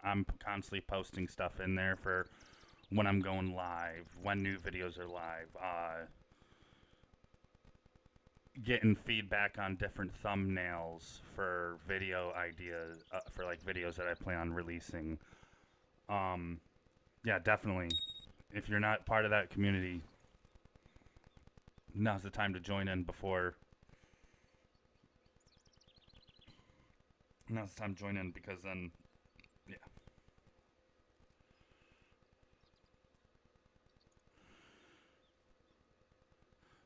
Speaker 1: I'm constantly posting stuff in there for when I'm going live, when new videos are live, getting feedback on different thumbnails for video ideas, for like videos that I plan on releasing. Yeah, definitely. If you're not part of that community, now's the time to join in because then, yeah.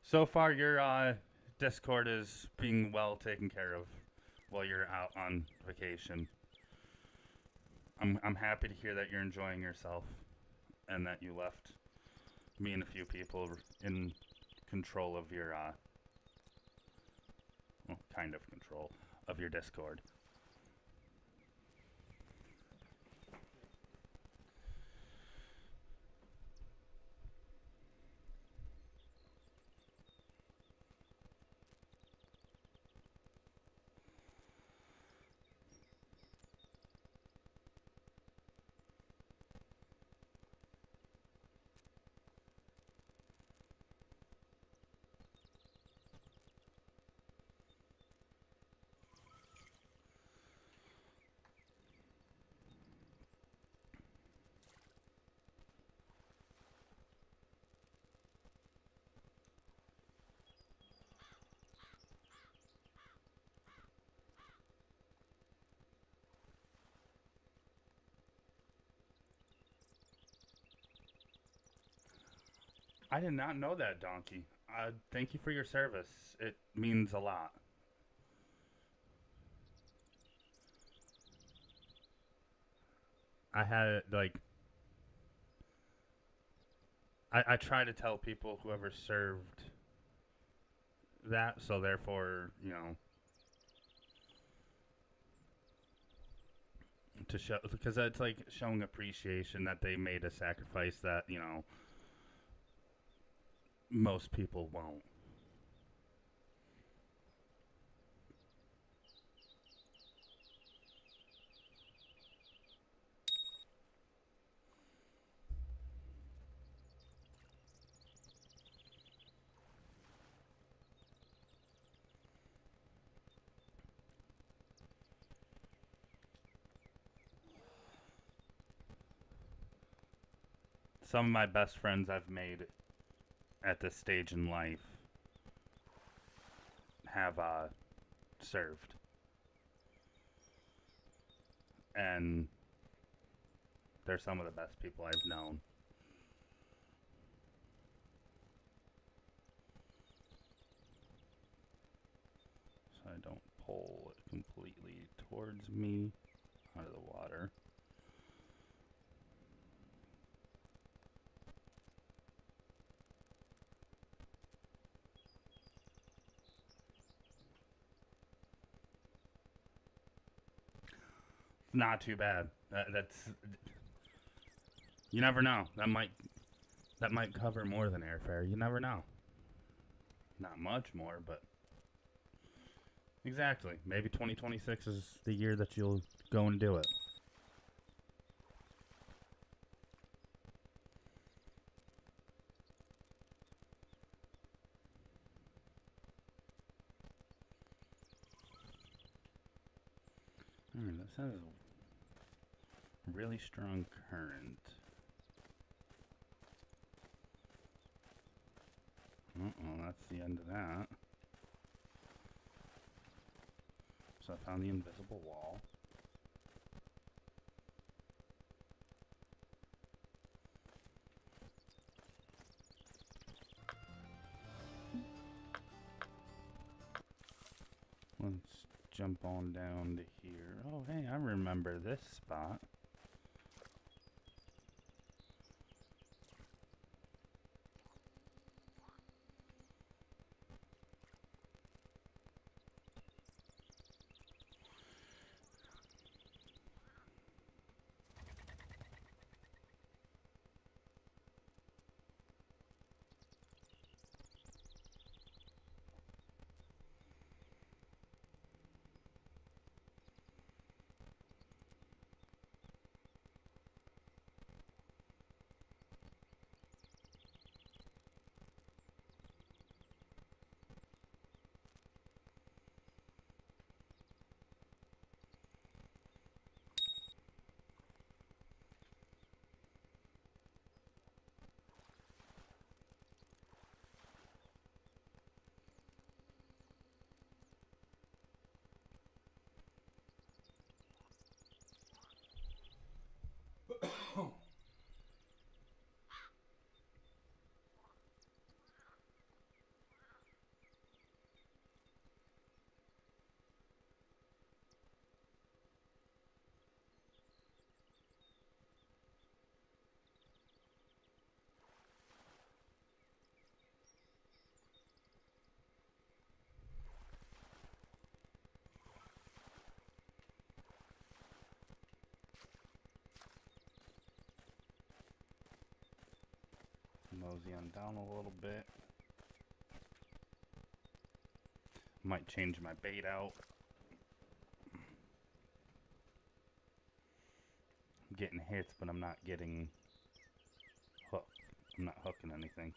Speaker 1: So far, your Discord is being well taken care of while you're out on vacation. I'm happy to hear that you're enjoying yourself and that you left me and a few people in control of your, well, kind of control of your Discord. I did not know that, Donkey. Thank you for your service. It means a lot. I had, like, I try to tell people whoever served that, so therefore, to show, because it's like showing appreciation that they made a sacrifice that, most people won't. Some of my best friends I've made at this stage in life have served, and they're some of the best people I've known. So I don't pull it completely towards me out of the water. Not too bad. That's, you never know. That might cover more than airfare. You never know. Not much more, but exactly. Maybe 2026 is the year that you'll go and do it. This has a really strong current. Uh-oh, that's the end of that. So I found the invisible wall. Let's jump on down to here. Oh, hey, I remember this spot. Mosey on down a little bit. Might change my bait out. I'm getting hits, but I'm not getting hooked. I'm not hooking anything.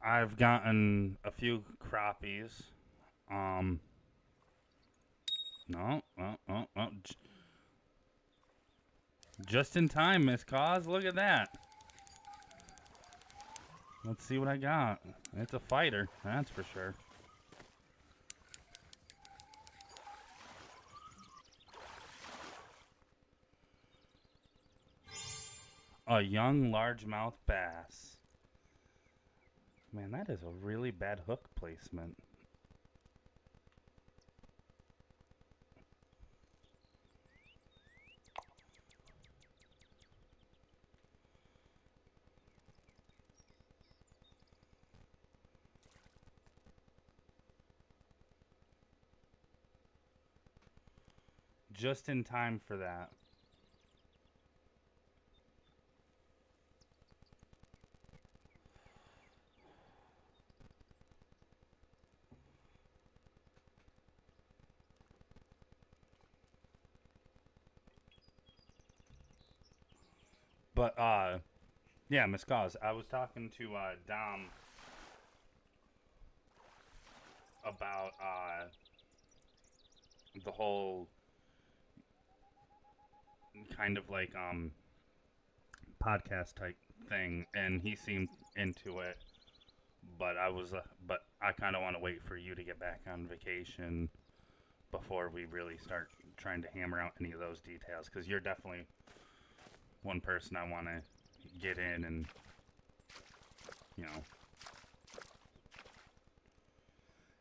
Speaker 1: I've gotten a few crappies. No, just in time, Miss Cause. Look at that. Let's see what I got. It's a fighter, that's for sure. A young largemouth bass. Man, that is a really bad hook placement. Just in time for that. But, yeah, Miss Cause, I was talking to, Dom about, the whole kind of like, podcast type thing, and he seemed into it, but but I kind of want to wait for you to get back on vacation before we really start trying to hammer out any of those details, because you're definitely one person I want to get in and, you know.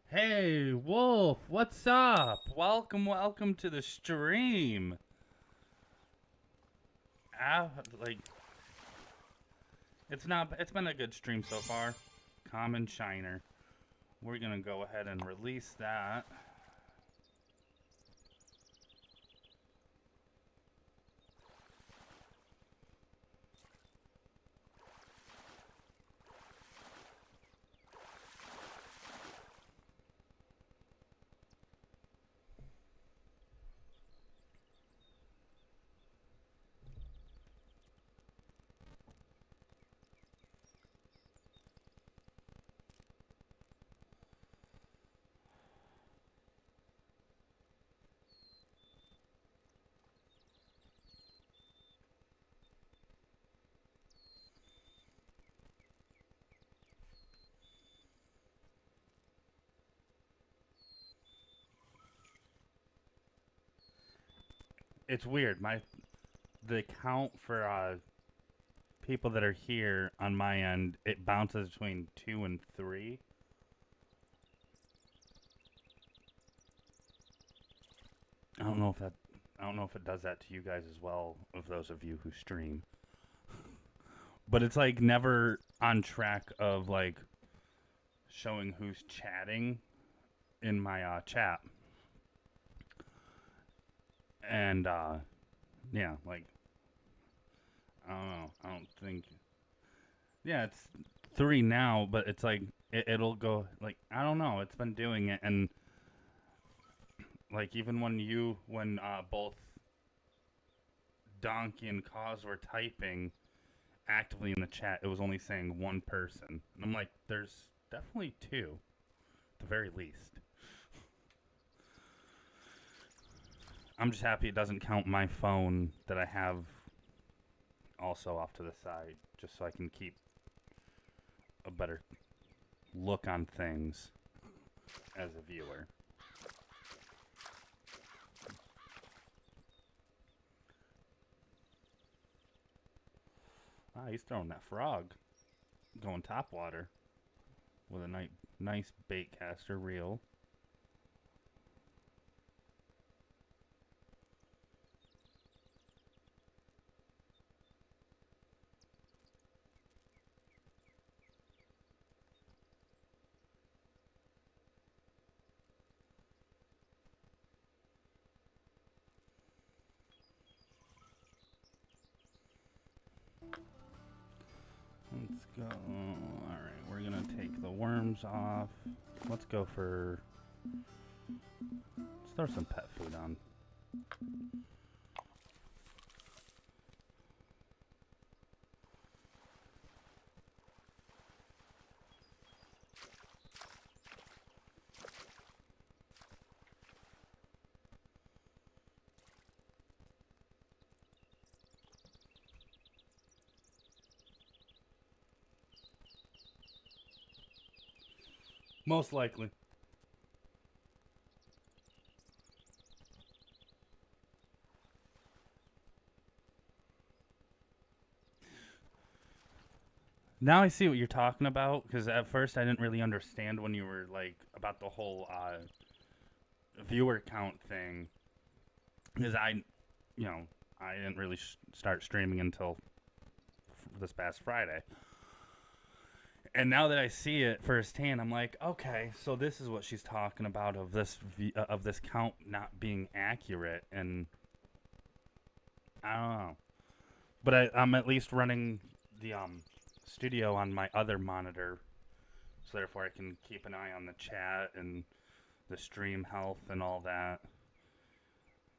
Speaker 1: Hey, Wolf, what's up? Welcome to the stream. Like, it's been a good stream so far. Common Shiner. We're gonna go ahead and release that. it's weird. The count for people that are here on my end, it bounces between 2 and 3. I don't know if that I don't know if it does that to you guys as well, of those of you who stream. But it's like never on track of like showing who's chatting in my chat. And yeah, like I don't know. I don't think. Yeah, it's 3 now, but it's like it'll go like I don't know. It's been doing it, and like even when both Donkey and Cause were typing actively in the chat, it was only saying one person. And I'm like, there's definitely two, at the very least. I'm just happy it doesn't count my phone that I have also off to the side, just so I can keep a better look on things as a viewer. Ah, he's throwing that frog. Going top water with a nice bait caster reel. Let's go. Alright, we're gonna take the worms off. Let's go for... Let's throw some pet food on. Most likely. Now I see what you're talking about, because at first I didn't really understand when you were like about the whole viewer count thing, because I didn't really start streaming until this past Friday. And now that I see it firsthand, I'm like, okay, so this is what she's talking about of this count not being accurate, and I don't know. But I'm at least running the studio on my other monitor, so therefore I can keep an eye on the chat and the stream health and all that.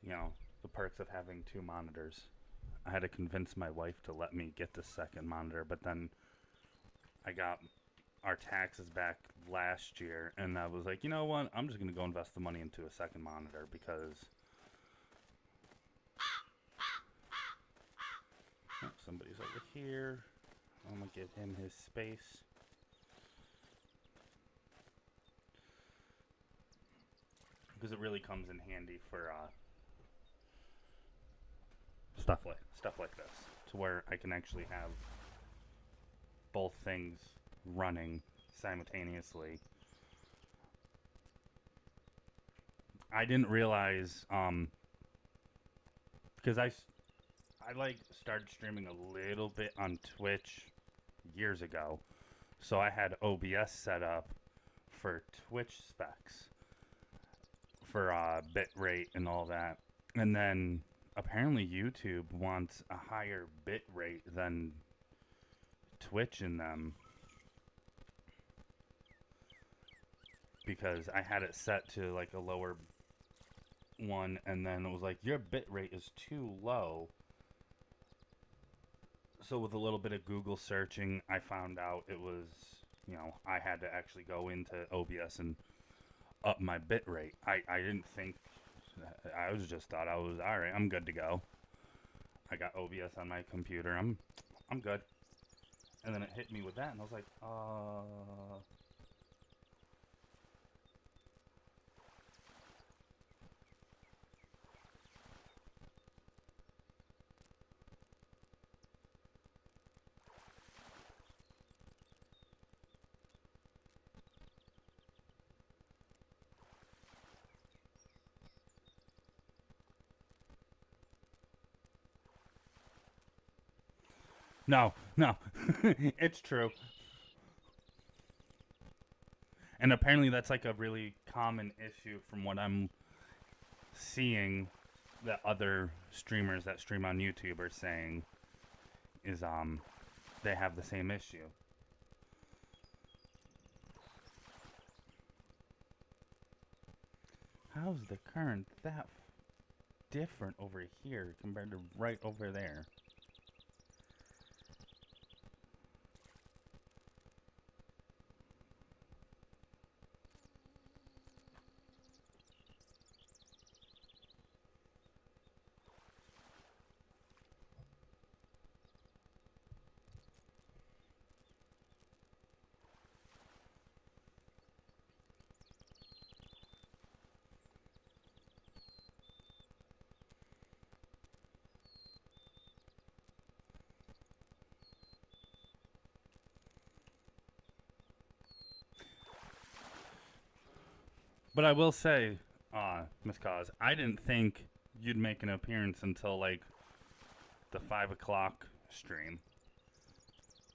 Speaker 1: You know, the perks of having 2 monitors. I had to convince my wife to let me get the second monitor, but then I got our taxes back last year, and I was like, you know what? I'm just going to go invest the money into a second monitor, because somebody's over here. I'm going to give him his space. Because it really comes in handy for stuff like this, to where I can actually have both things running simultaneously. I didn't realize because I like started streaming a little bit on Twitch years ago, so I had OBS set up for Twitch specs for bit rate and all that, and then apparently YouTube wants a higher bit rate than Twitch in them, because I had it set to like a lower one, and then it was like, your bit rate is too low. So with a little bit of Google searching, I found out it was, I had to actually go into OBS and up my bit rate. I didn't think, I just thought I was, all right, I'm good to go. I got OBS on my computer. I'm good. And then it hit me with that, and I was like, No, no. It's true. And apparently that's like a really common issue from what I'm seeing that other streamers that stream on YouTube are saying is they have the same issue. How's the current that different over here compared to right over there? But I will say, Miss Cause, I didn't think you'd make an appearance until like the 5 o'clock stream,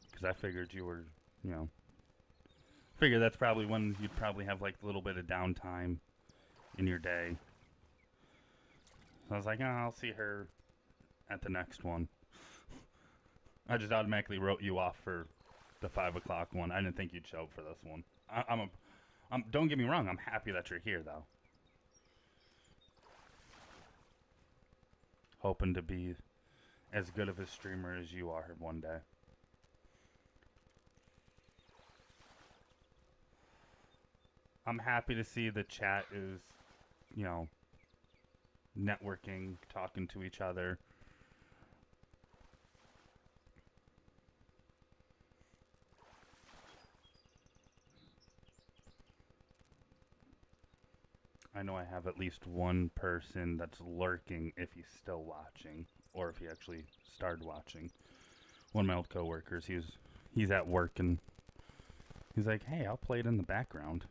Speaker 1: because I figured you were, you know, figure that's probably when you'd probably have like a little bit of downtime in your day. So I was like, oh, I'll see her at the next one. I just automatically wrote you off for the 5 o'clock one. I didn't think you'd show up for this one. Don't get me wrong. I'm happy that you're here though. Hoping to be as good of a streamer as you are one day. I'm happy to see the chat is, you know, networking, talking to each other. I know I have at least one person that's lurking if he's still watching, or if he actually started watching. One of my old coworkers, he's at work and he's like, "Hey, I'll play it in the background."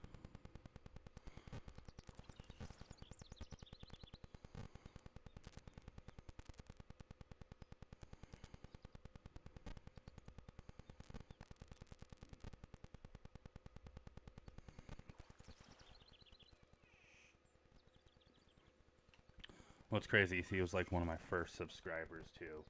Speaker 1: What's crazy is he was like one of my first subscribers too.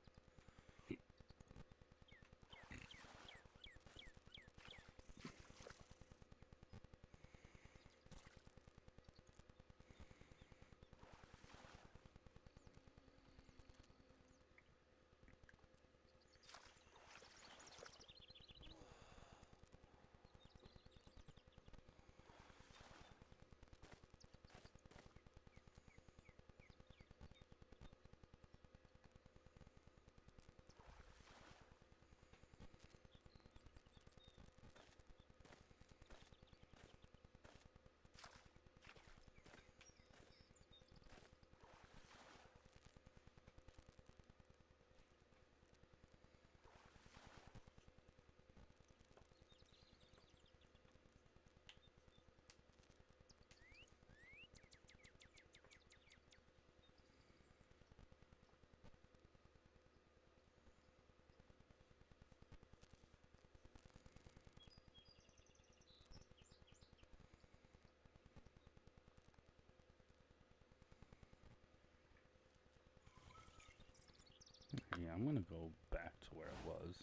Speaker 1: Yeah, I'm gonna go back to where it was.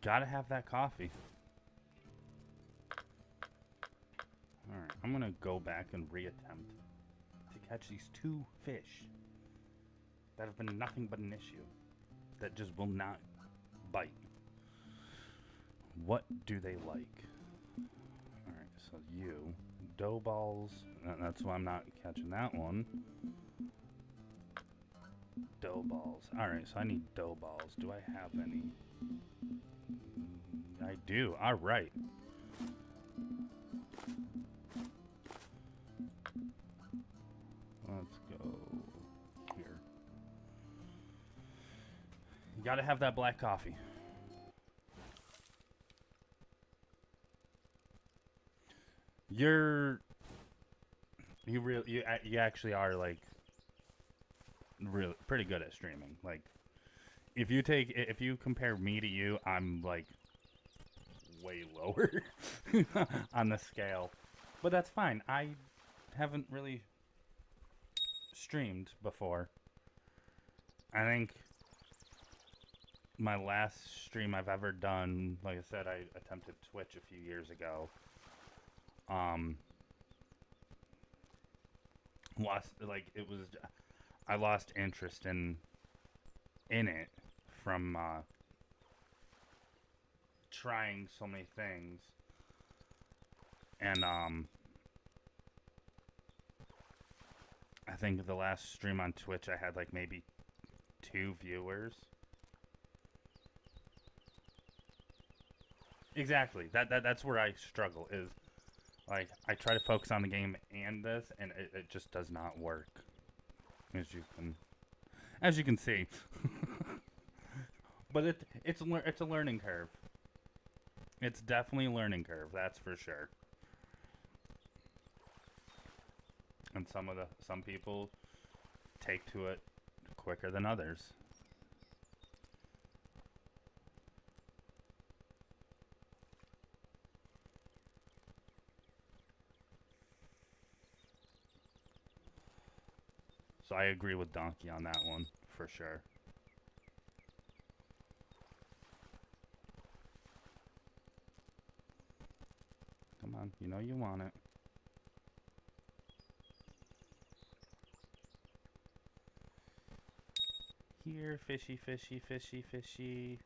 Speaker 1: Gotta have that coffee. Alright, I'm gonna go back and reattempt to catch these two fish that have been nothing but an issue. That just will not bite. What do they like? Alright, so you. Dough balls. That's why I'm not catching that one. Dough balls. Alright, so I need dough balls. Do I have any? I do. Alright. Let's go here. You gotta have that black coffee. you're you actually are like really pretty good at streaming. Like if you compare me to you, I'm like way lower on the scale. But that's fine. I haven't really streamed before. I think my last stream I've ever done, like I said, I attempted Twitch a few years ago. Lost like it was I lost interest in it from trying so many things. And I think the last stream on Twitch I had like maybe 2 viewers. Exactly. That's where I struggle is like I try to focus on the game and this and it just does not work. As you can see. But it's a learning curve. It's definitely a learning curve, that's for sure. And some people take to it quicker than others. So I agree with Donkey on that one, for sure. Come on, you know you want it. Here, fishy, fishy, fishy, fishy.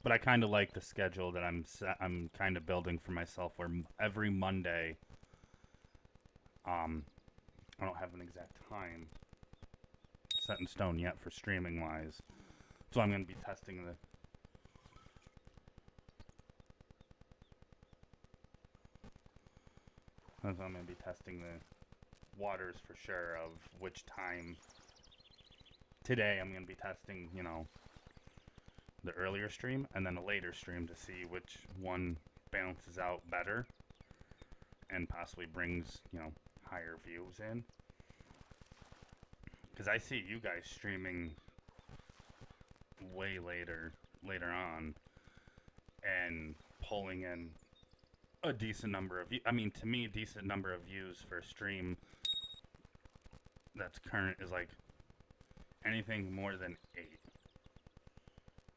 Speaker 1: But I kind of like the schedule that I'm kind of building for myself, where every Monday, I don't have an exact time set in stone yet for streaming wise, so I'm going to be testing the. So I'm going to be testing the waters for sure of which time. Today I'm going to be testing, you know, the earlier stream and then a later stream to see which one balances out better and possibly brings, you know, higher views in. Because I see you guys streaming way later on and pulling in a decent number of I mean, to me, a decent number of views for a stream that's current is like anything more than 8.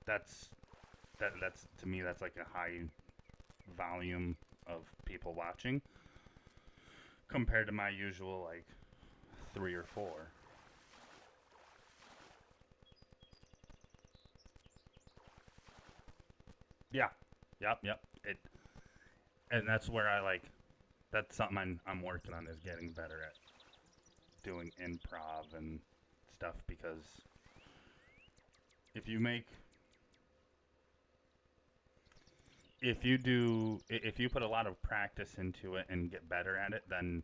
Speaker 1: That's to me that's like a high volume of people watching compared to my usual like 3 or 4. Yeah. Yep. And that's where I like that's something I'm working on is getting better at doing improv and stuff because if you put a lot of practice into it and get better at it, then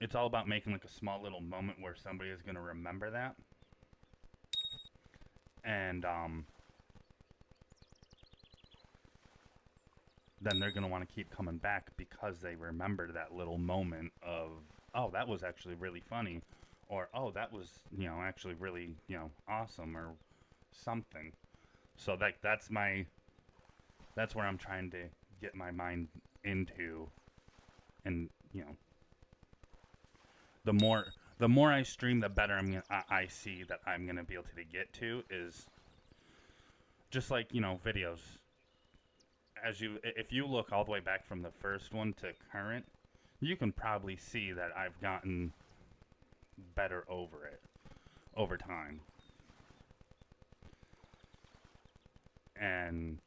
Speaker 1: it's all about making like a small little moment where somebody is going to remember that. And then they're going to want to keep coming back because they remembered that little moment of, oh, that was actually really funny, or oh, that was, you know, actually really, you know, awesome or something. So that's where I'm trying to get my mind into, and you know, the more I stream, the better I see that I'm gonna be able to get to is just like, you know, videos. If you look all the way back from the first one to current, you can probably see that I've gotten better over time. And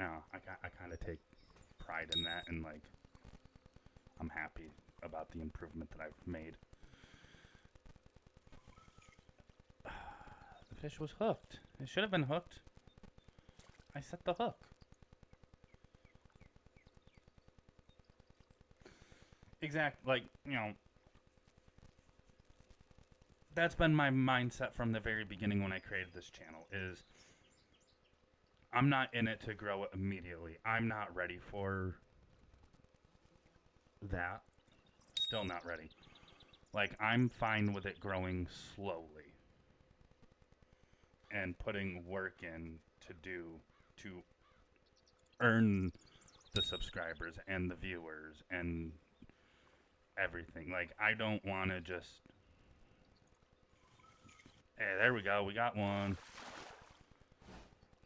Speaker 1: I kind of take pride in that, and like I'm happy about the improvement that I've made. Fish was hooked. It should have been hooked. I set the hook. Like, that's been my mindset from the very beginning when I created this channel is I'm not in it to grow it immediately. I'm not ready for that. Still not ready. Like, I'm fine with it growing slowly and putting work in to earn the subscribers and the viewers and everything. Like, I don't want to just... Hey, there we go. We got one.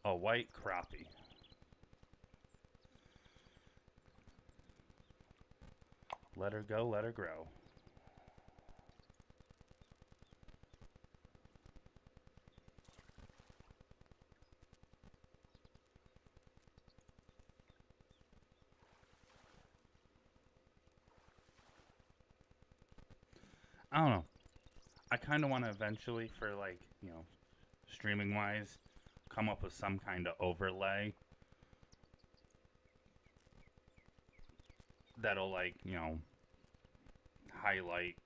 Speaker 1: A white crappie. Let her go, let her grow. I don't know. I kind of want to eventually, for like, streaming wise, come up with some kind of overlay that'll, like, highlight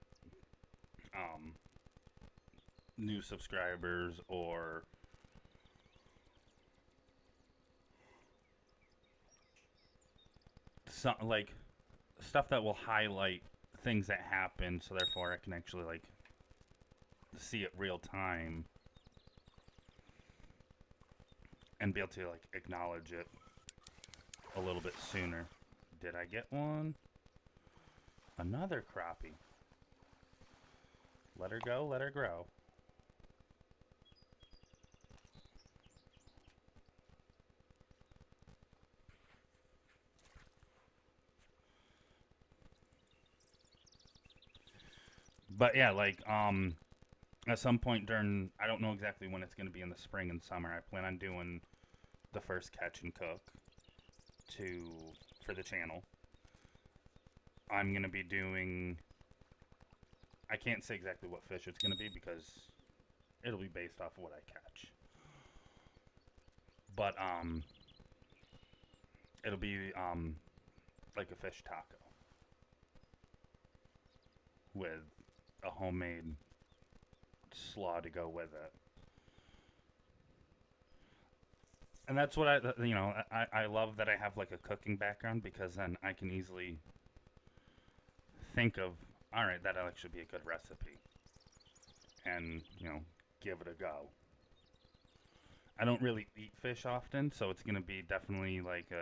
Speaker 1: new subscribers or some, like, stuff that will highlight things that happen, so therefore I can actually, like, see it real time and be able to, like, acknowledge it a little bit sooner. Did I get one? Another crappie. Let her go, let her grow. But yeah, like, at some point during, I don't know exactly when it's going to be in the spring and summer, I plan on doing the first catch and cook for the channel. I'm going to be doing, I can't say exactly what fish it's going to be because it'll be based off of what I catch. But, it'll be, like a fish taco with a homemade slaw to go with it. And that's what I love that I have like a cooking background, because then I can easily think of, all right, that'll actually be a good recipe, and give it a go. I don't really eat fish often, so it's gonna be definitely like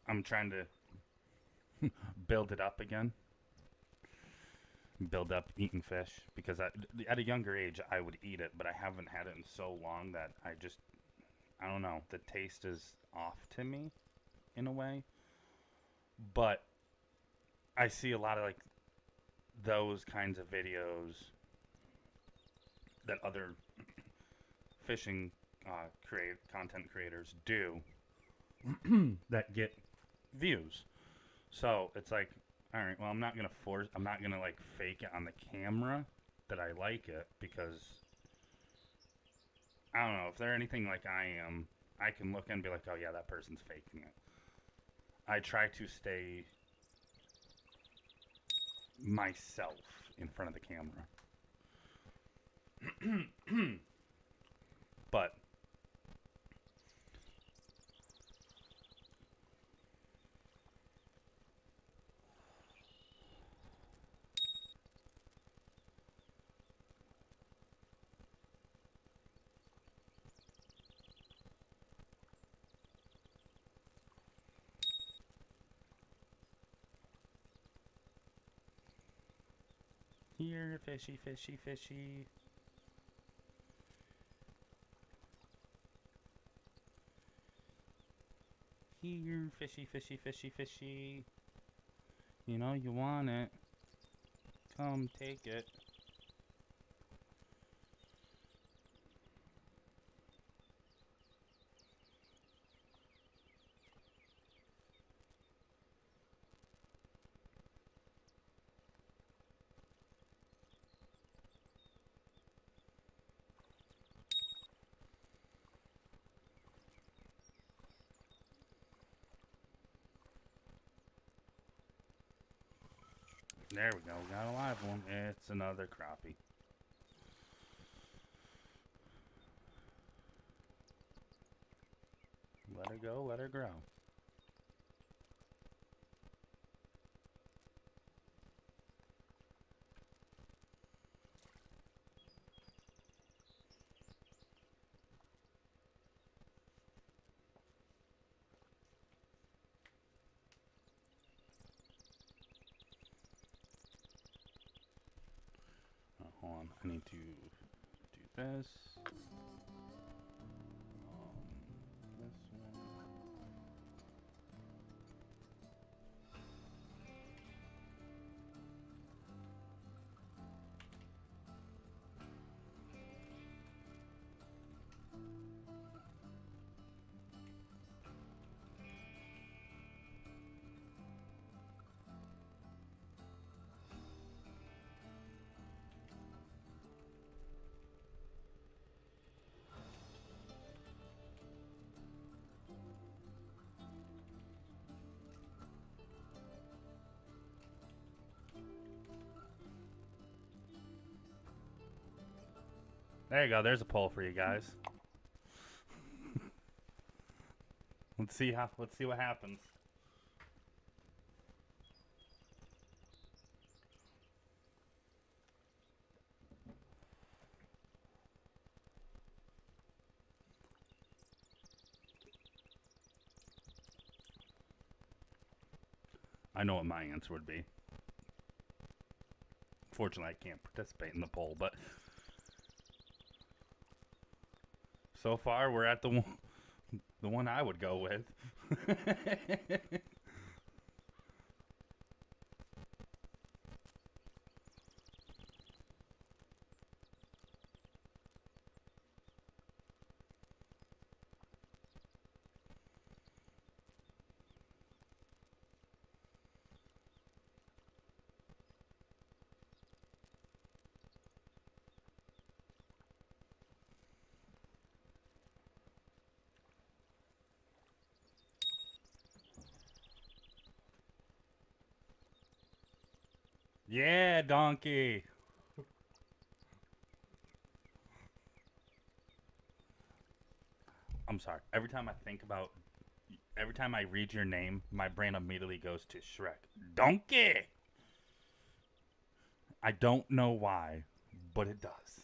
Speaker 1: I'm trying to build it up again. Build up eating fish, because at a younger age I would eat it, but I haven't had it in so long that I don't know, the taste is off to me in a way. But I see a lot of like those kinds of videos that other fishing content creators do that get views. So it's like, all right, well, I'm not gonna like fake it on the camera that I like it, because I don't know, if they're anything like I am, I can look and be like, oh yeah, that person's faking it. I try to stay myself in front of the camera. But here, fishy, fishy, fishy. Here, fishy, fishy, fishy, fishy. You know you want it. Come take it. There we go. We got a live one. It's another crappie. Let her go. Let her grow. Hold on. I need to do this. This one. There you go. There's a poll for you guys. Let's see what happens. I know what my answer would be. Fortunately, I can't participate in the poll, but so far we're at the one I would go with. Yeah, donkey. I'm sorry. Every time I read your name, my brain immediately goes to Shrek. Donkey! I don't know why, but it does.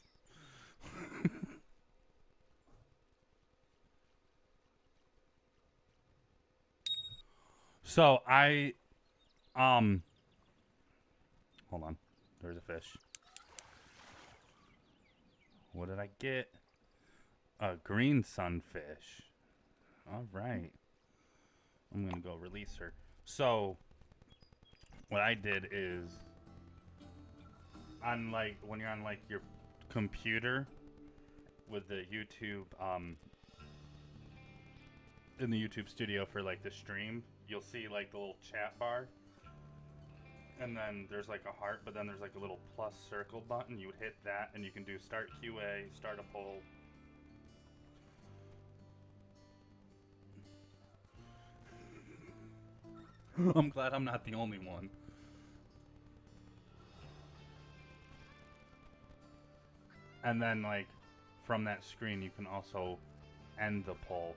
Speaker 1: So hold on. There's a fish. What did I get? A green sunfish. All right. I'm going to go release her. So, what I did is, when you're on, your computer with the YouTube, in the YouTube studio for, the stream, you'll see, the little chat bar. And then there's, a heart, but then there's, a little plus circle button. You would hit that, and you can do start QA, start a poll. I'm glad I'm not the only one. And then, from that screen, you can also end the poll.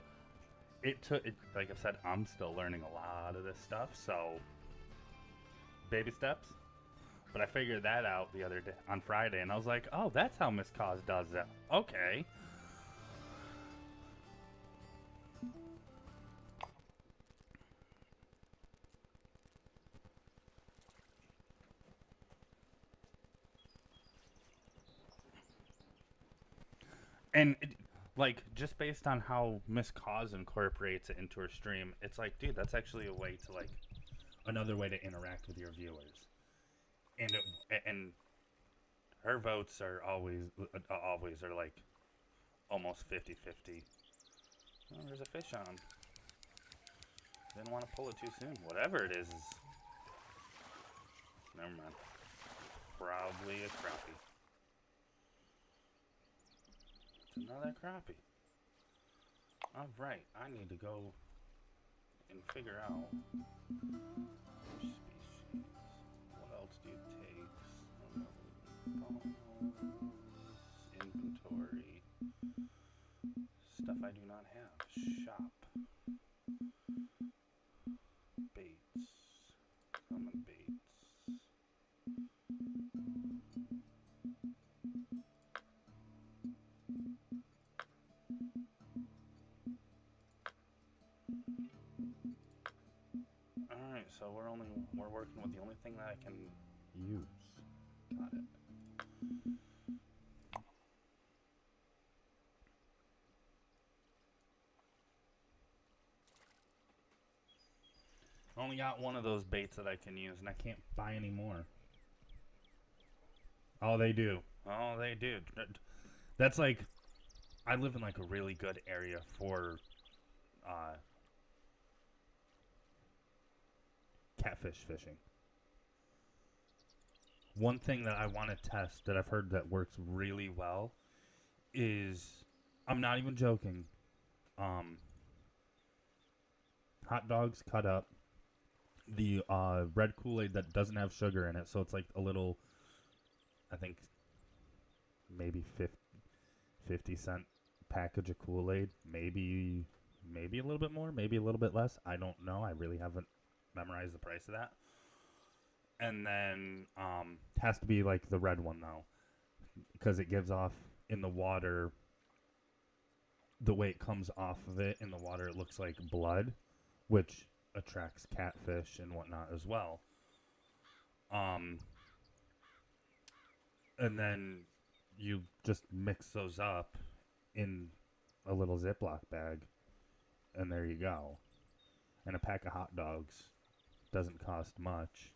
Speaker 1: Like I said, I'm still learning a lot of this stuff, so baby steps. But I figured that out the other day, on Friday, and I was like, oh, that's how Miss Cause does that. Okay. And just based on how Miss Cause incorporates it into her stream, it's like, dude, that's actually a way to another way to interact with your viewers. And her votes are always are almost 50-50. Oh, there's a fish on. Didn't want to pull it too soon. Whatever it is never mind. Probably a crappie. Another crappie. Alright, I need to go and figure out which species. What else inventory. Stuff I do not have. Shop. Baits. Common baits. Alright, so we're working with the only thing that I can use. Got it. I only got one of those baits that I can use, and I can't buy any more. Oh, they do. Oh, they do. That's like, I live in like a really good area for catfish fishing. One thing that I want to test that I've heard that works really well is, I'm not even joking, hot dogs cut up, the red Kool-Aid that doesn't have sugar in it, so it's like a little, I think, maybe 50-cent package of Kool-Aid, maybe a little bit more, maybe a little bit less. I don't know. I really haven't memorized the price of that. And then has to be like the red one though, because it gives off in the water. The way it comes off of it in the water, it looks like blood, which attracts catfish and whatnot as well. And then you just mix those up in a little Ziploc bag, and there you go. And a pack of hot dogs doesn't cost much.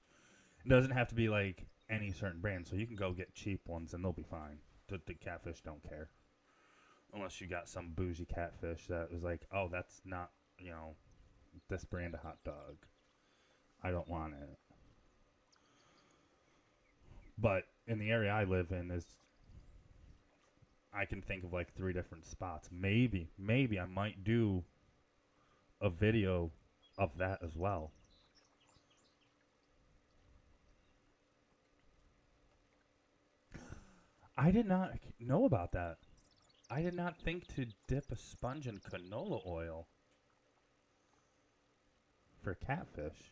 Speaker 1: It doesn't have to be like any certain brand, so you can go get cheap ones and they'll be fine. The catfish don't care. Unless you got some bougie catfish that was like, oh, that's not, this brand of hot dog. I don't want it. But in the area I live in, I can think of like 3 different spots. Maybe I might do a video of that as well. I did not know about that. I did not think to dip a sponge in canola oil for catfish.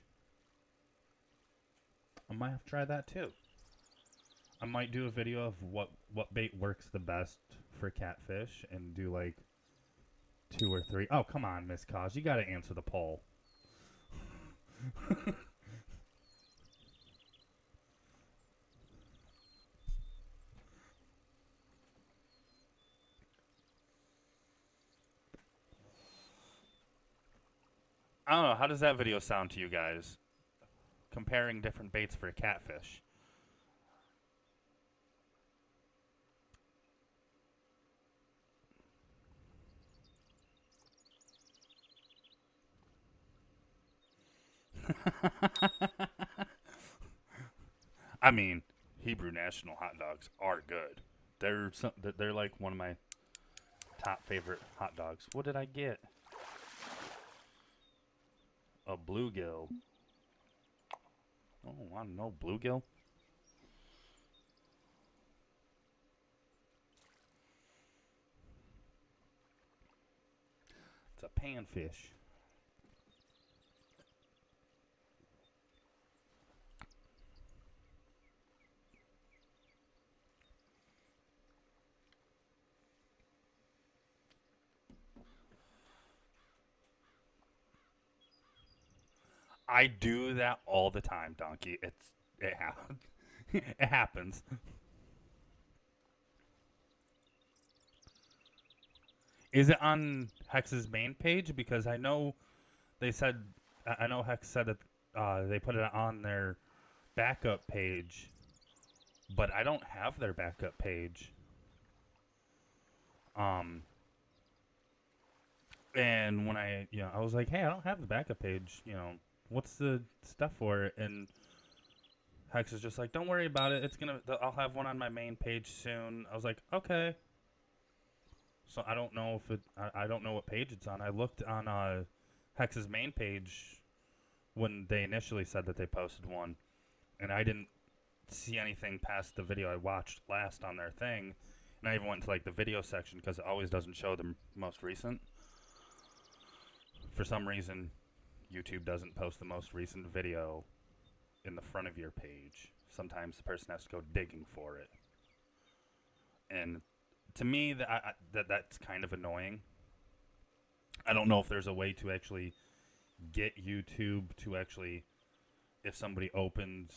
Speaker 1: I might have to try that too. I might do a video of what bait works the best for catfish and do like 2 or 3. Oh, come on, Miss Cos. You got to answer the poll. I don't know. How does that video sound to you guys? Comparing different baits for a catfish. I mean, Hebrew National hot dogs are good. They're like one of my top favorite hot dogs. What did I get? A bluegill. Oh, I don't know, bluegill. It's a panfish. I do that all the time, Donkey. It happens. It happens. Is it on Hex's main page? Because I know they said, I know Hex said that they put it on their backup page, but I don't have their backup page. And when I was like, hey, I don't have the backup page. What's the stuff for it? And Hex is just like, don't worry about it. I'll have one on my main page soon. I was like, okay. So I don't know if I don't know what page it's on. I looked on Hex's main page when they initially said that they posted one, and I didn't see anything past the video I watched last on their thing. And I even went to like the video section because it always doesn't show the most recent. For some reason, YouTube doesn't post the most recent video in the front of your page. Sometimes the person has to go digging for it. And to me, that's kind of annoying. I don't know if there's a way to actually get YouTube to actually, if somebody opens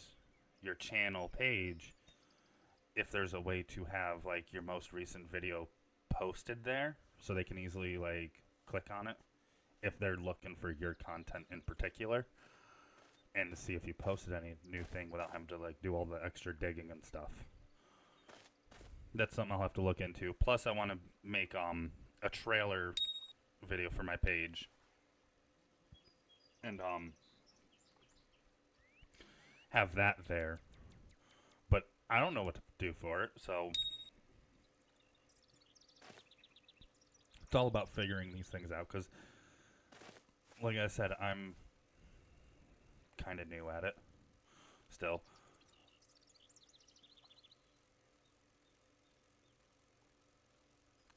Speaker 1: your channel page, if there's a way to have like your most recent video posted there so they can easily like click on it if they're looking for your content in particular, and to see if you posted any new thing without having to like do all the extra digging and stuff. That's something I'll have to look into. Plus I want to make a trailer video for my page, and have that there, but I don't know what to do for it, so it's all about figuring these things out, because like I said, I'm kind of new at it still.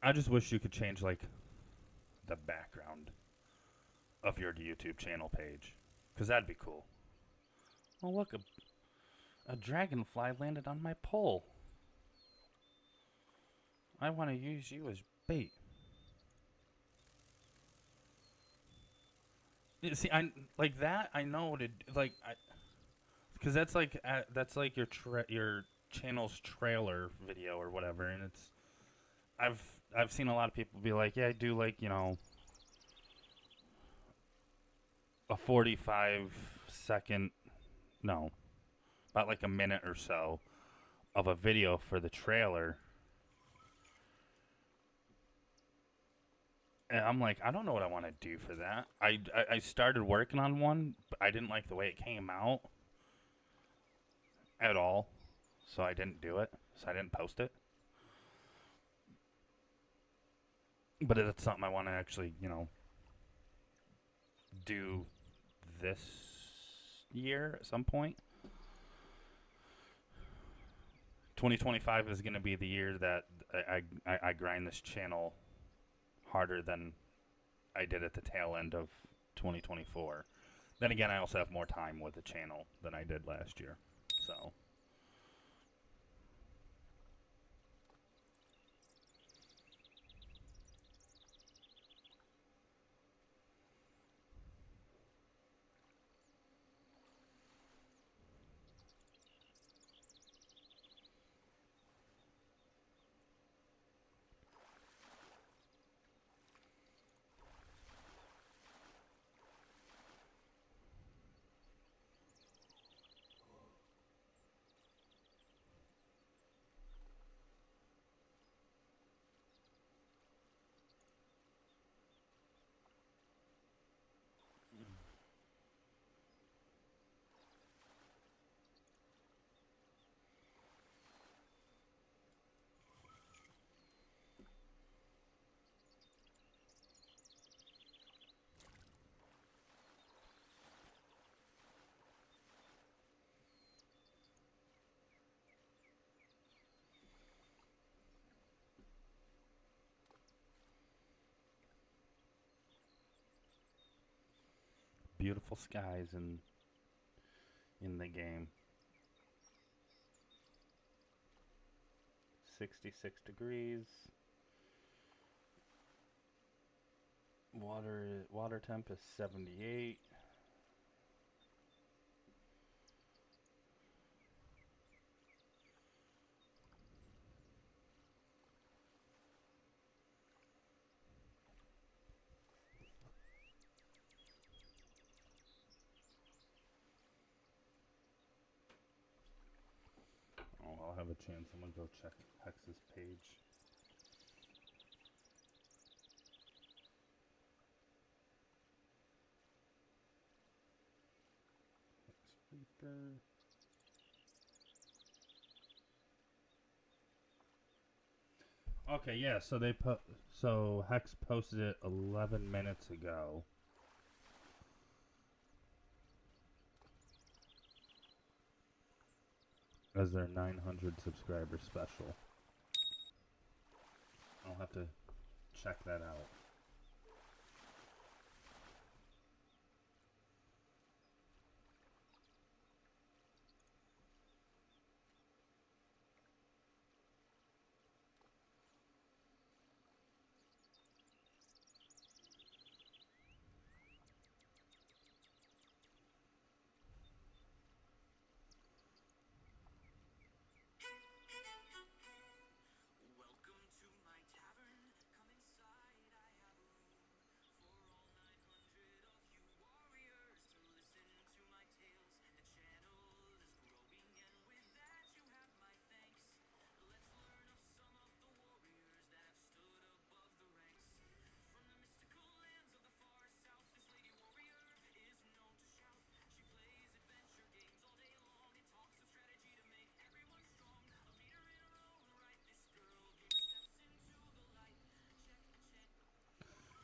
Speaker 1: I just wish you could change like the background of your YouTube channel page, because that'd be cool. Oh look, a dragonfly landed on my pole. I want to use you as bait. See, I like that. I know what it like, because that's like your channel's trailer video or whatever, and it's I've seen a lot of people be like, yeah, I do like, you know, a 45-second, no, about like a minute or so of a video for the trailer. And I'm like, I don't know what I want to do for that. I started working on one, but I didn't like the way it came out at all, so I didn't do it. So I didn't post it. But it's something I want to actually, you know, do this year at some point. 2025 is going to be the year that I grind this channel harder than I did at the tail end of 2024. Then again, I also have more time with the channel than I did last year. So beautiful skies in the game. 66 degrees. Water temp is 78. Oh, I'll have a chance. I'm gonna go check Hex's page. Hex Reaper. Okay, yeah. So Hex posted it 11 minutes ago. as their 900 subscriber special. I'll have to check that out.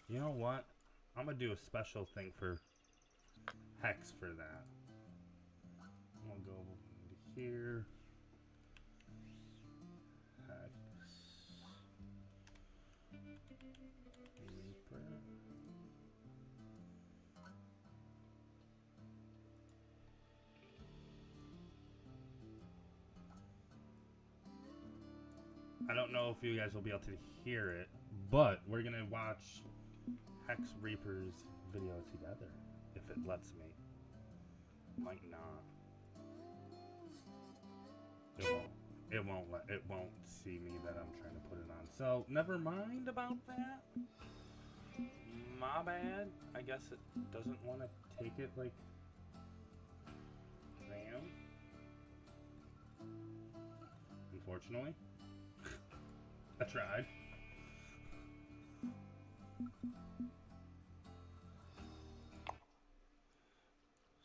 Speaker 1: You know what? I'm going to do a special thing for Hex for that. I'm going to go into here. Hex. Reaper. I don't know if you guys will be able to hear it, but we're going to watch Hex Reaper's video together, if it lets me. Might not. It won't see me that I'm trying to put it on. So, never mind about that. My bad. I guess it doesn't want to take it like them. Unfortunately. I tried.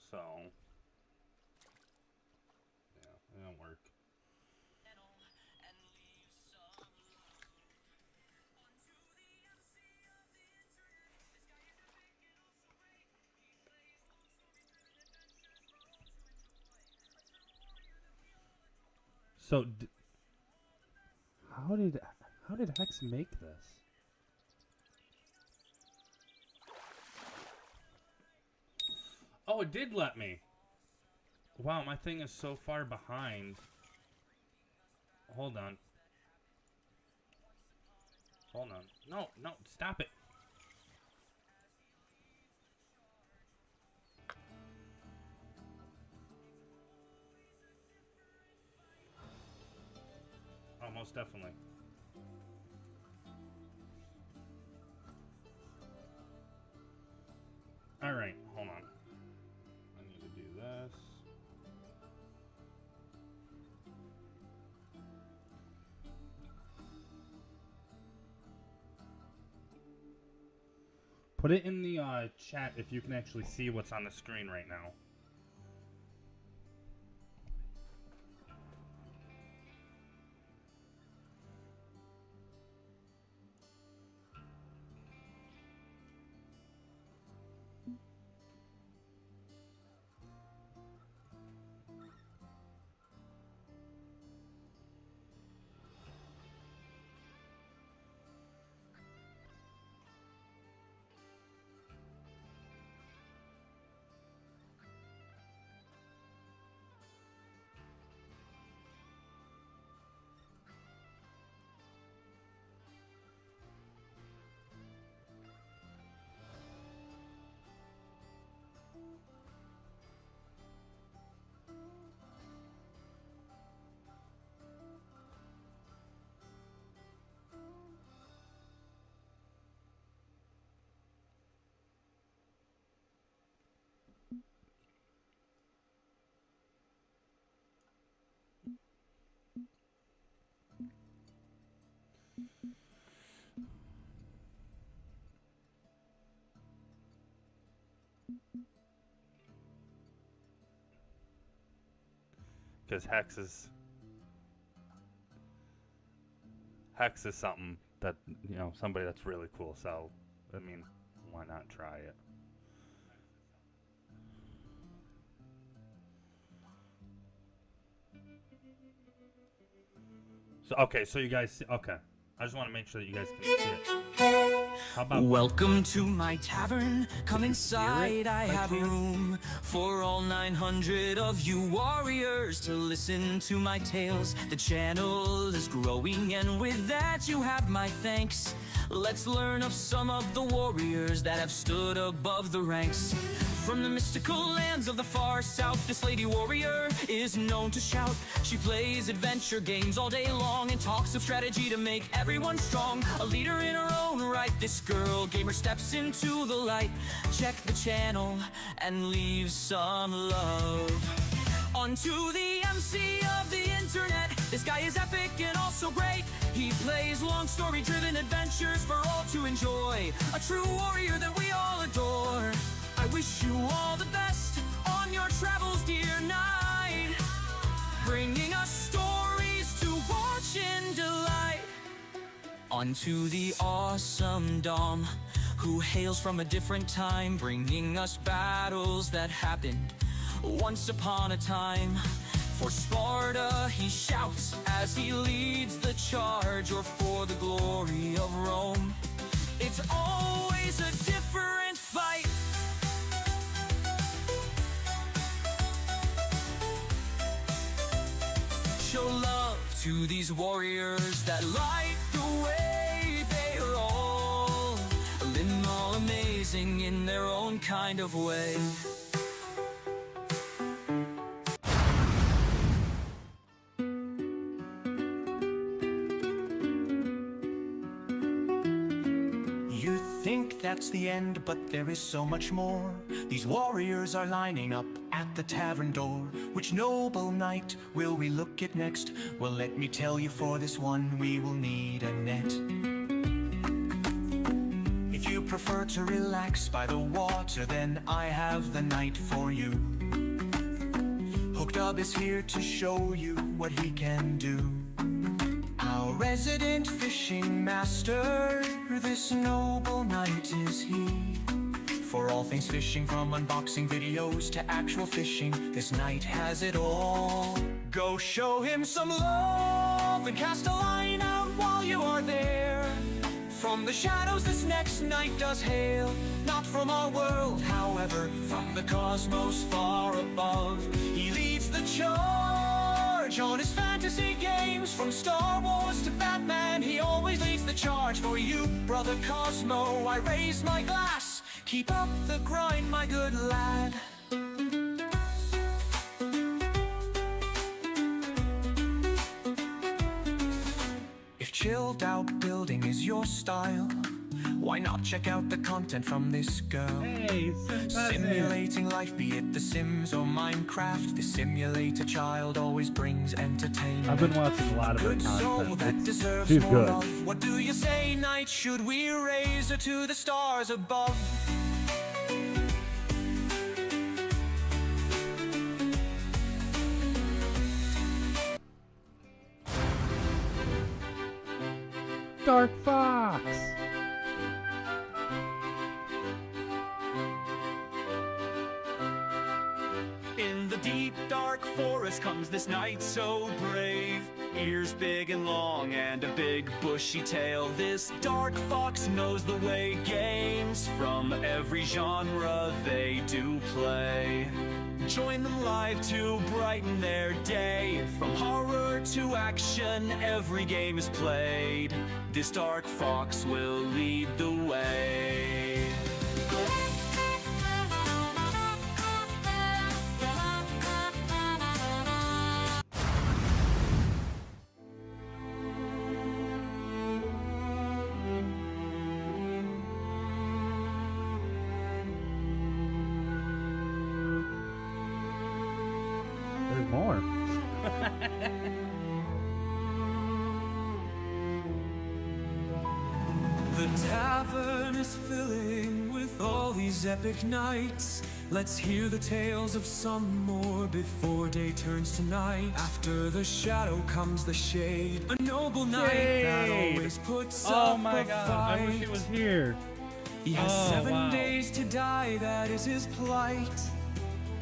Speaker 1: So, yeah, it don't work. So, how did Hex make this? Oh, it did let me. Wow, my thing is so far behind. Hold on. Hold on. No, no, stop it. Oh, most definitely. Alright, hold on. I need to do this. Put it in the chat if you can actually see what's on the screen right now. Because Hex is something that, you know, somebody that's really cool. So, I mean, why not try it? So okay, so you guys see, okay. I just want to make sure that you guys can see it. How about
Speaker 2: Welcome to my tavern. Come inside, I have room for all 900 of you warriors to listen to my tales. The channel is growing, and with that you have my thanks. Let's learn of some of the warriors that have stood above the ranks. From the mystical lands of the far south, this lady warrior is known to shout. She plays adventure games all day long and talks of strategy to make everyone strong. A leader in her own right, this girl gamer steps into the light. Check the channel and leave some love. Onto the MC of the internet. This guy is epic and also great. He plays long story-driven adventures for all to enjoy. A true warrior that we all adore. I wish you all the best on your travels, dear knight, bringing us stories to watch and delight. Onto the awesome Dom, who hails from a different time, bringing us battles that happened once upon a time. For Sparta he shouts as he leads the charge, or for the glory of Rome. It's always a different fight. Show love to these warriors that light the way. They are all living all amazing in their own kind of way. You think that's the end, but there is so much more. These warriors are lining up at the tavern door. Which noble knight will we look at next? Well, let me tell you, for this one we will need a net. If you prefer to relax by the water, then I have the knight for you. HookedHub is here to show you what he can do. Our resident fishing master, this noble knight is he. For all things fishing, from unboxing videos to actual fishing, this knight has it all. Go show him some love and cast a line out while you are there. From the shadows this next knight does hail, not from our world, however, from the cosmos far above. He leads the charge on his fantasy games. From Star Wars to Batman, he always leads the charge. For you, brother Cosmo, I raise my glass. Keep up the grind, my good lad. If chilled out building is your style, why not check out the content from this girl?
Speaker 1: Hey,
Speaker 2: simulating life, be it The Sims or Minecraft. The simulator child always brings entertainment.
Speaker 3: I've been watching a lot of her
Speaker 2: Good soul
Speaker 3: content.
Speaker 2: that deserves
Speaker 3: She's
Speaker 2: more
Speaker 3: good.
Speaker 2: love. What do you say, knight? Should we raise her to the stars above?
Speaker 3: Dark Fox!
Speaker 2: In the deep dark forest comes this knight so brave. Ears big and long and a big bushy tail. This dark fox knows the way. Games from every genre they do play. Join them live to brighten their day. From horror to action, every game is played. This dark fox will lead the way.
Speaker 3: There's more.
Speaker 2: The tavern is filling with all these epic nights. Let's hear the tales of some more before day turns to night. After the shadow comes the shade, a noble knight that
Speaker 3: Shade.
Speaker 2: always puts
Speaker 3: Oh
Speaker 2: up
Speaker 3: my
Speaker 2: a
Speaker 3: god,
Speaker 2: fight.
Speaker 3: I wish he was here.
Speaker 2: He has
Speaker 3: Oh,
Speaker 2: 7
Speaker 3: wow.
Speaker 2: days to die, that is his plight.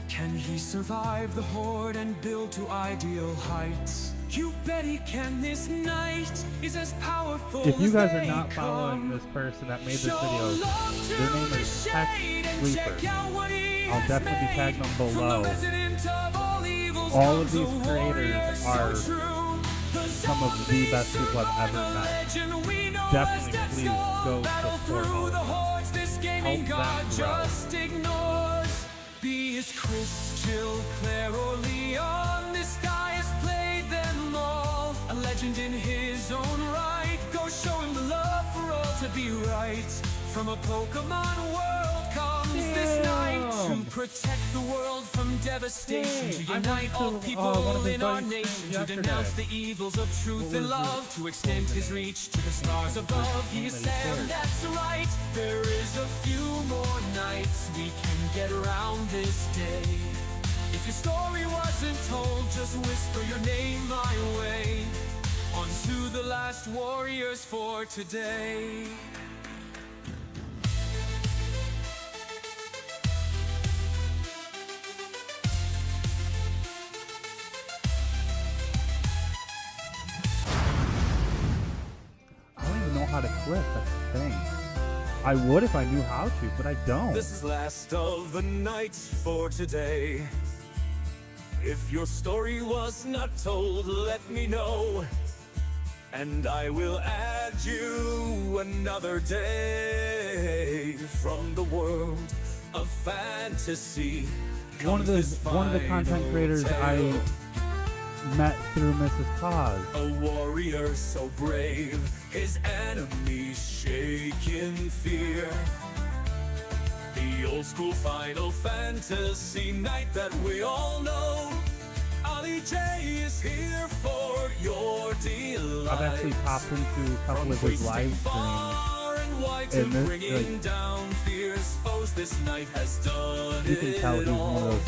Speaker 2: Can he survive the horde and build to ideal heights? You bet he can. This night is as powerful
Speaker 3: If you
Speaker 2: as
Speaker 3: guys are
Speaker 2: they
Speaker 3: not following
Speaker 2: come.
Speaker 3: this person that made this
Speaker 2: Show
Speaker 3: video,
Speaker 2: love
Speaker 3: their
Speaker 2: to
Speaker 3: name
Speaker 2: the
Speaker 3: is
Speaker 2: shade and
Speaker 3: Hex
Speaker 2: check
Speaker 3: Sleeper.
Speaker 2: out what he
Speaker 3: I'll
Speaker 2: has
Speaker 3: definitely
Speaker 2: made.
Speaker 3: tag them
Speaker 2: From the
Speaker 3: below.
Speaker 2: resident of all evils
Speaker 3: All of
Speaker 2: comes
Speaker 3: these
Speaker 2: a
Speaker 3: creators
Speaker 2: warrior so
Speaker 3: are
Speaker 2: true. The
Speaker 3: some of the best people I've ever
Speaker 2: survivor
Speaker 3: met.
Speaker 2: legend we know
Speaker 3: Definitely
Speaker 2: as Death's
Speaker 3: please
Speaker 2: Door.
Speaker 3: go
Speaker 2: Battle
Speaker 3: support all
Speaker 2: through
Speaker 3: of
Speaker 2: the
Speaker 3: them.
Speaker 2: hordes this gaming
Speaker 3: Help
Speaker 2: god
Speaker 3: them grow.
Speaker 2: just ignores. Be it Chris, Jill, Claire, or Leon, this guy has played them all. A legend in his own right. Go show him the love for all to be right. From a Pokemon world comes this night to
Speaker 3: Damn.
Speaker 2: protect the world from devastation.
Speaker 3: Hey,
Speaker 2: To
Speaker 3: I
Speaker 2: unite
Speaker 3: went
Speaker 2: all
Speaker 3: to, one
Speaker 2: people
Speaker 3: of his
Speaker 2: in our
Speaker 3: buddies'
Speaker 2: nation.
Speaker 3: streams
Speaker 2: To
Speaker 3: yesterday.
Speaker 2: denounce the evils of truth
Speaker 3: What
Speaker 2: and
Speaker 3: was
Speaker 2: love.
Speaker 3: it?
Speaker 2: To extend his reach to the stars above. He is
Speaker 3: Somebody
Speaker 2: Sam,
Speaker 3: shared.
Speaker 2: that's right. There is a few more nights we can get around this day. If your story wasn't told, just whisper your name my way. On to the last warriors for today.
Speaker 3: I don't even know how to clip. That's the thing. I would if I knew how to, but I don't.
Speaker 2: This is last of the nights for today. If your story was not told, let me know, and I will add you another day. From the world of fantasy
Speaker 3: one of
Speaker 2: comes
Speaker 3: the
Speaker 2: this
Speaker 3: content
Speaker 2: final
Speaker 3: creators
Speaker 2: tale.
Speaker 3: I met through Mrs. Cause.
Speaker 2: A warrior so brave, his enemies shake in fear. The old school Final Fantasy night that we all know. Ali J is here for your delight.
Speaker 3: I've actually popped into a couple of his live streams.
Speaker 2: Far and wide to
Speaker 3: and this,
Speaker 2: bringing
Speaker 3: like,
Speaker 2: down fears. Foes this night has done
Speaker 3: You can tell he's one of those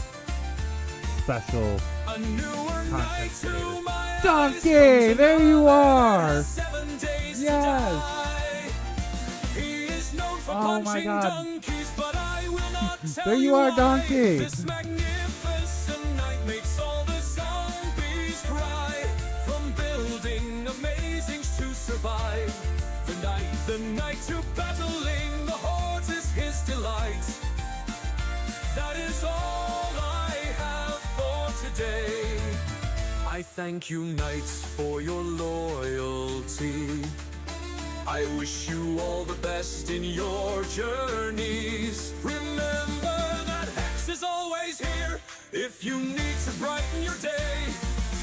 Speaker 3: special
Speaker 2: a newer night to
Speaker 3: creators.
Speaker 2: my eyes
Speaker 3: Donkey,
Speaker 2: comes
Speaker 3: there you
Speaker 2: another
Speaker 3: are.
Speaker 2: 7 days to
Speaker 3: Yes.
Speaker 2: die. He is known for
Speaker 3: Oh my
Speaker 2: punching
Speaker 3: God.
Speaker 2: donkeys, but I will not tell
Speaker 3: There you are,
Speaker 2: why.
Speaker 3: Donkey.
Speaker 2: This magnificent night makes all the zombies cry. From building amazing to survive. The night to battling the hordes is his delight. That is all I have for today. I thank you, knights, for your loyalty. I wish you all the best in your journeys. Remember that Hex is always here if you need to brighten your day.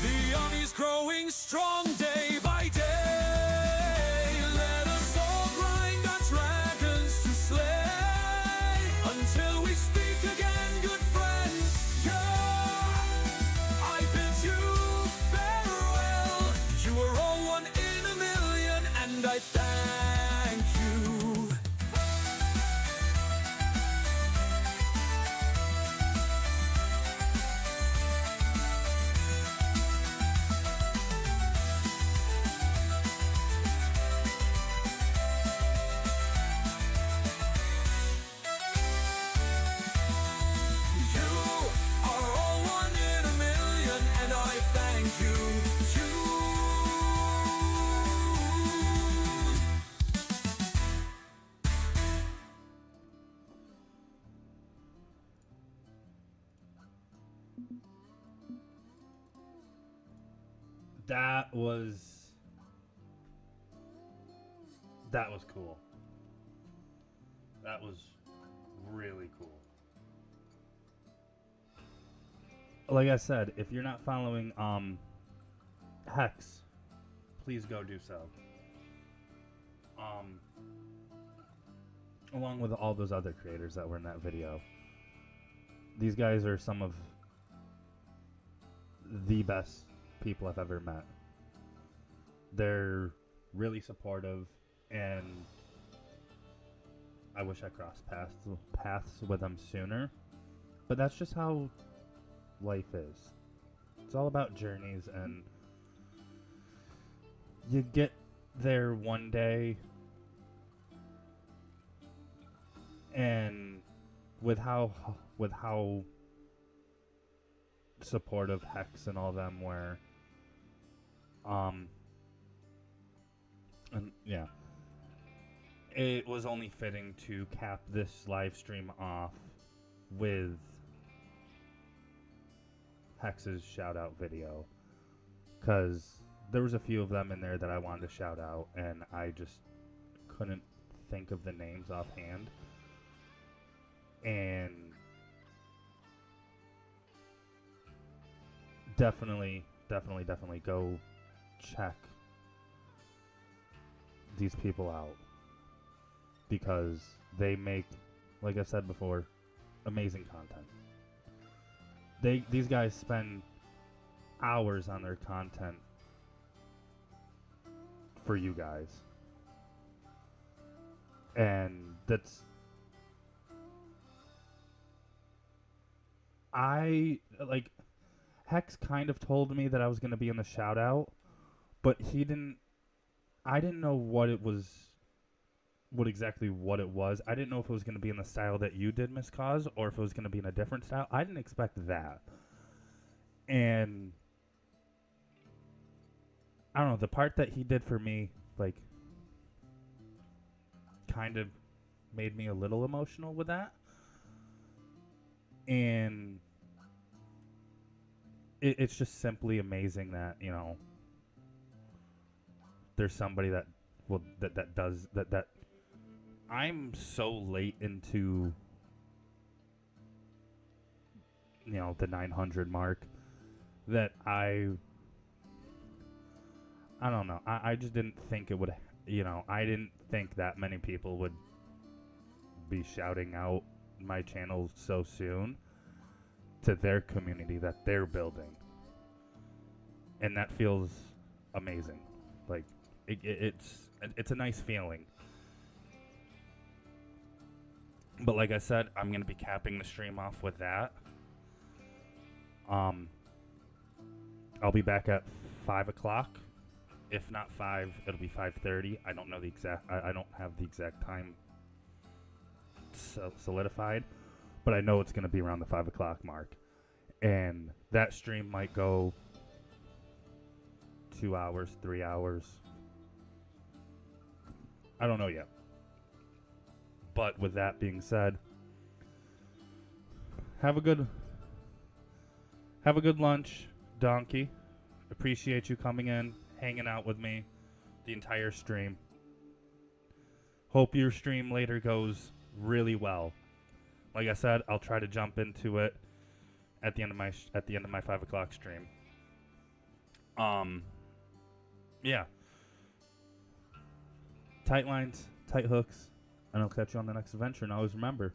Speaker 2: The army's growing strong day by day. Let us all grind our dragons to slay until we speak again, good friends. Yeah, I bid you farewell. You are all one in a million, and I thank you. You are all one in a million, and I thank you.
Speaker 1: That was cool. That was really cool.
Speaker 3: Like I said, if you're not following Hex,
Speaker 1: Please go do so.
Speaker 3: along with all those other creators that were in that video, these guys are some of the best people I've ever met. They're really supportive, and I wish I crossed paths with them sooner. But that's just how life is. It's all about journeys, and you get there one day, and with how supportive Hex and all them were, And yeah, it was only fitting to cap this live stream off with Hex's shout out video, because there was a few of them in there that I wanted to shout out, and I just couldn't think of the names offhand. And definitely go check these people out, because they make, like I said before, amazing content. These guys spend hours on their content for you guys, and that's, I like, Hex kind of told me that I was going to be in the shout out, but I didn't know what it was, what exactly what it was. I didn't know if it was going to be in the style that you did, Miss Cause, or if it was going to be in a different style. I didn't expect that. And I don't know, the part that he did for me, like, kind of made me a little emotional with that. And it's just simply amazing that, you know, there's somebody that does that. I'm so late into, you know, the 900 mark that I don't know. I just didn't think it would, you know, I didn't think that many people would be shouting out my channel so soon to their community that they're building. And that feels amazing. Like, it's a nice feeling. But like I said, I'm going to be capping the stream off with that. I'll be back at 5 o'clock. If not 5, it'll be 5:30. I don't know the exact, I don't have the exact time solidified, but I know it's going to be around the 5 o'clock mark. And that stream might go 2 hours, 3 hours. I don't know yet. But with that being said, have a good lunch, Donkey. Appreciate you coming in, hanging out with me the entire stream. Hope your stream later goes really well. Like I said, I'll try to jump into it at the end of my 5 o'clock stream. Yeah. Tight lines, tight hooks, and I'll catch you on the next adventure. And always remember,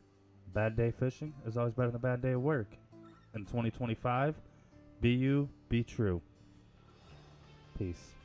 Speaker 3: bad day fishing is always better than a bad day of work. In 2025, be you, be true. Peace.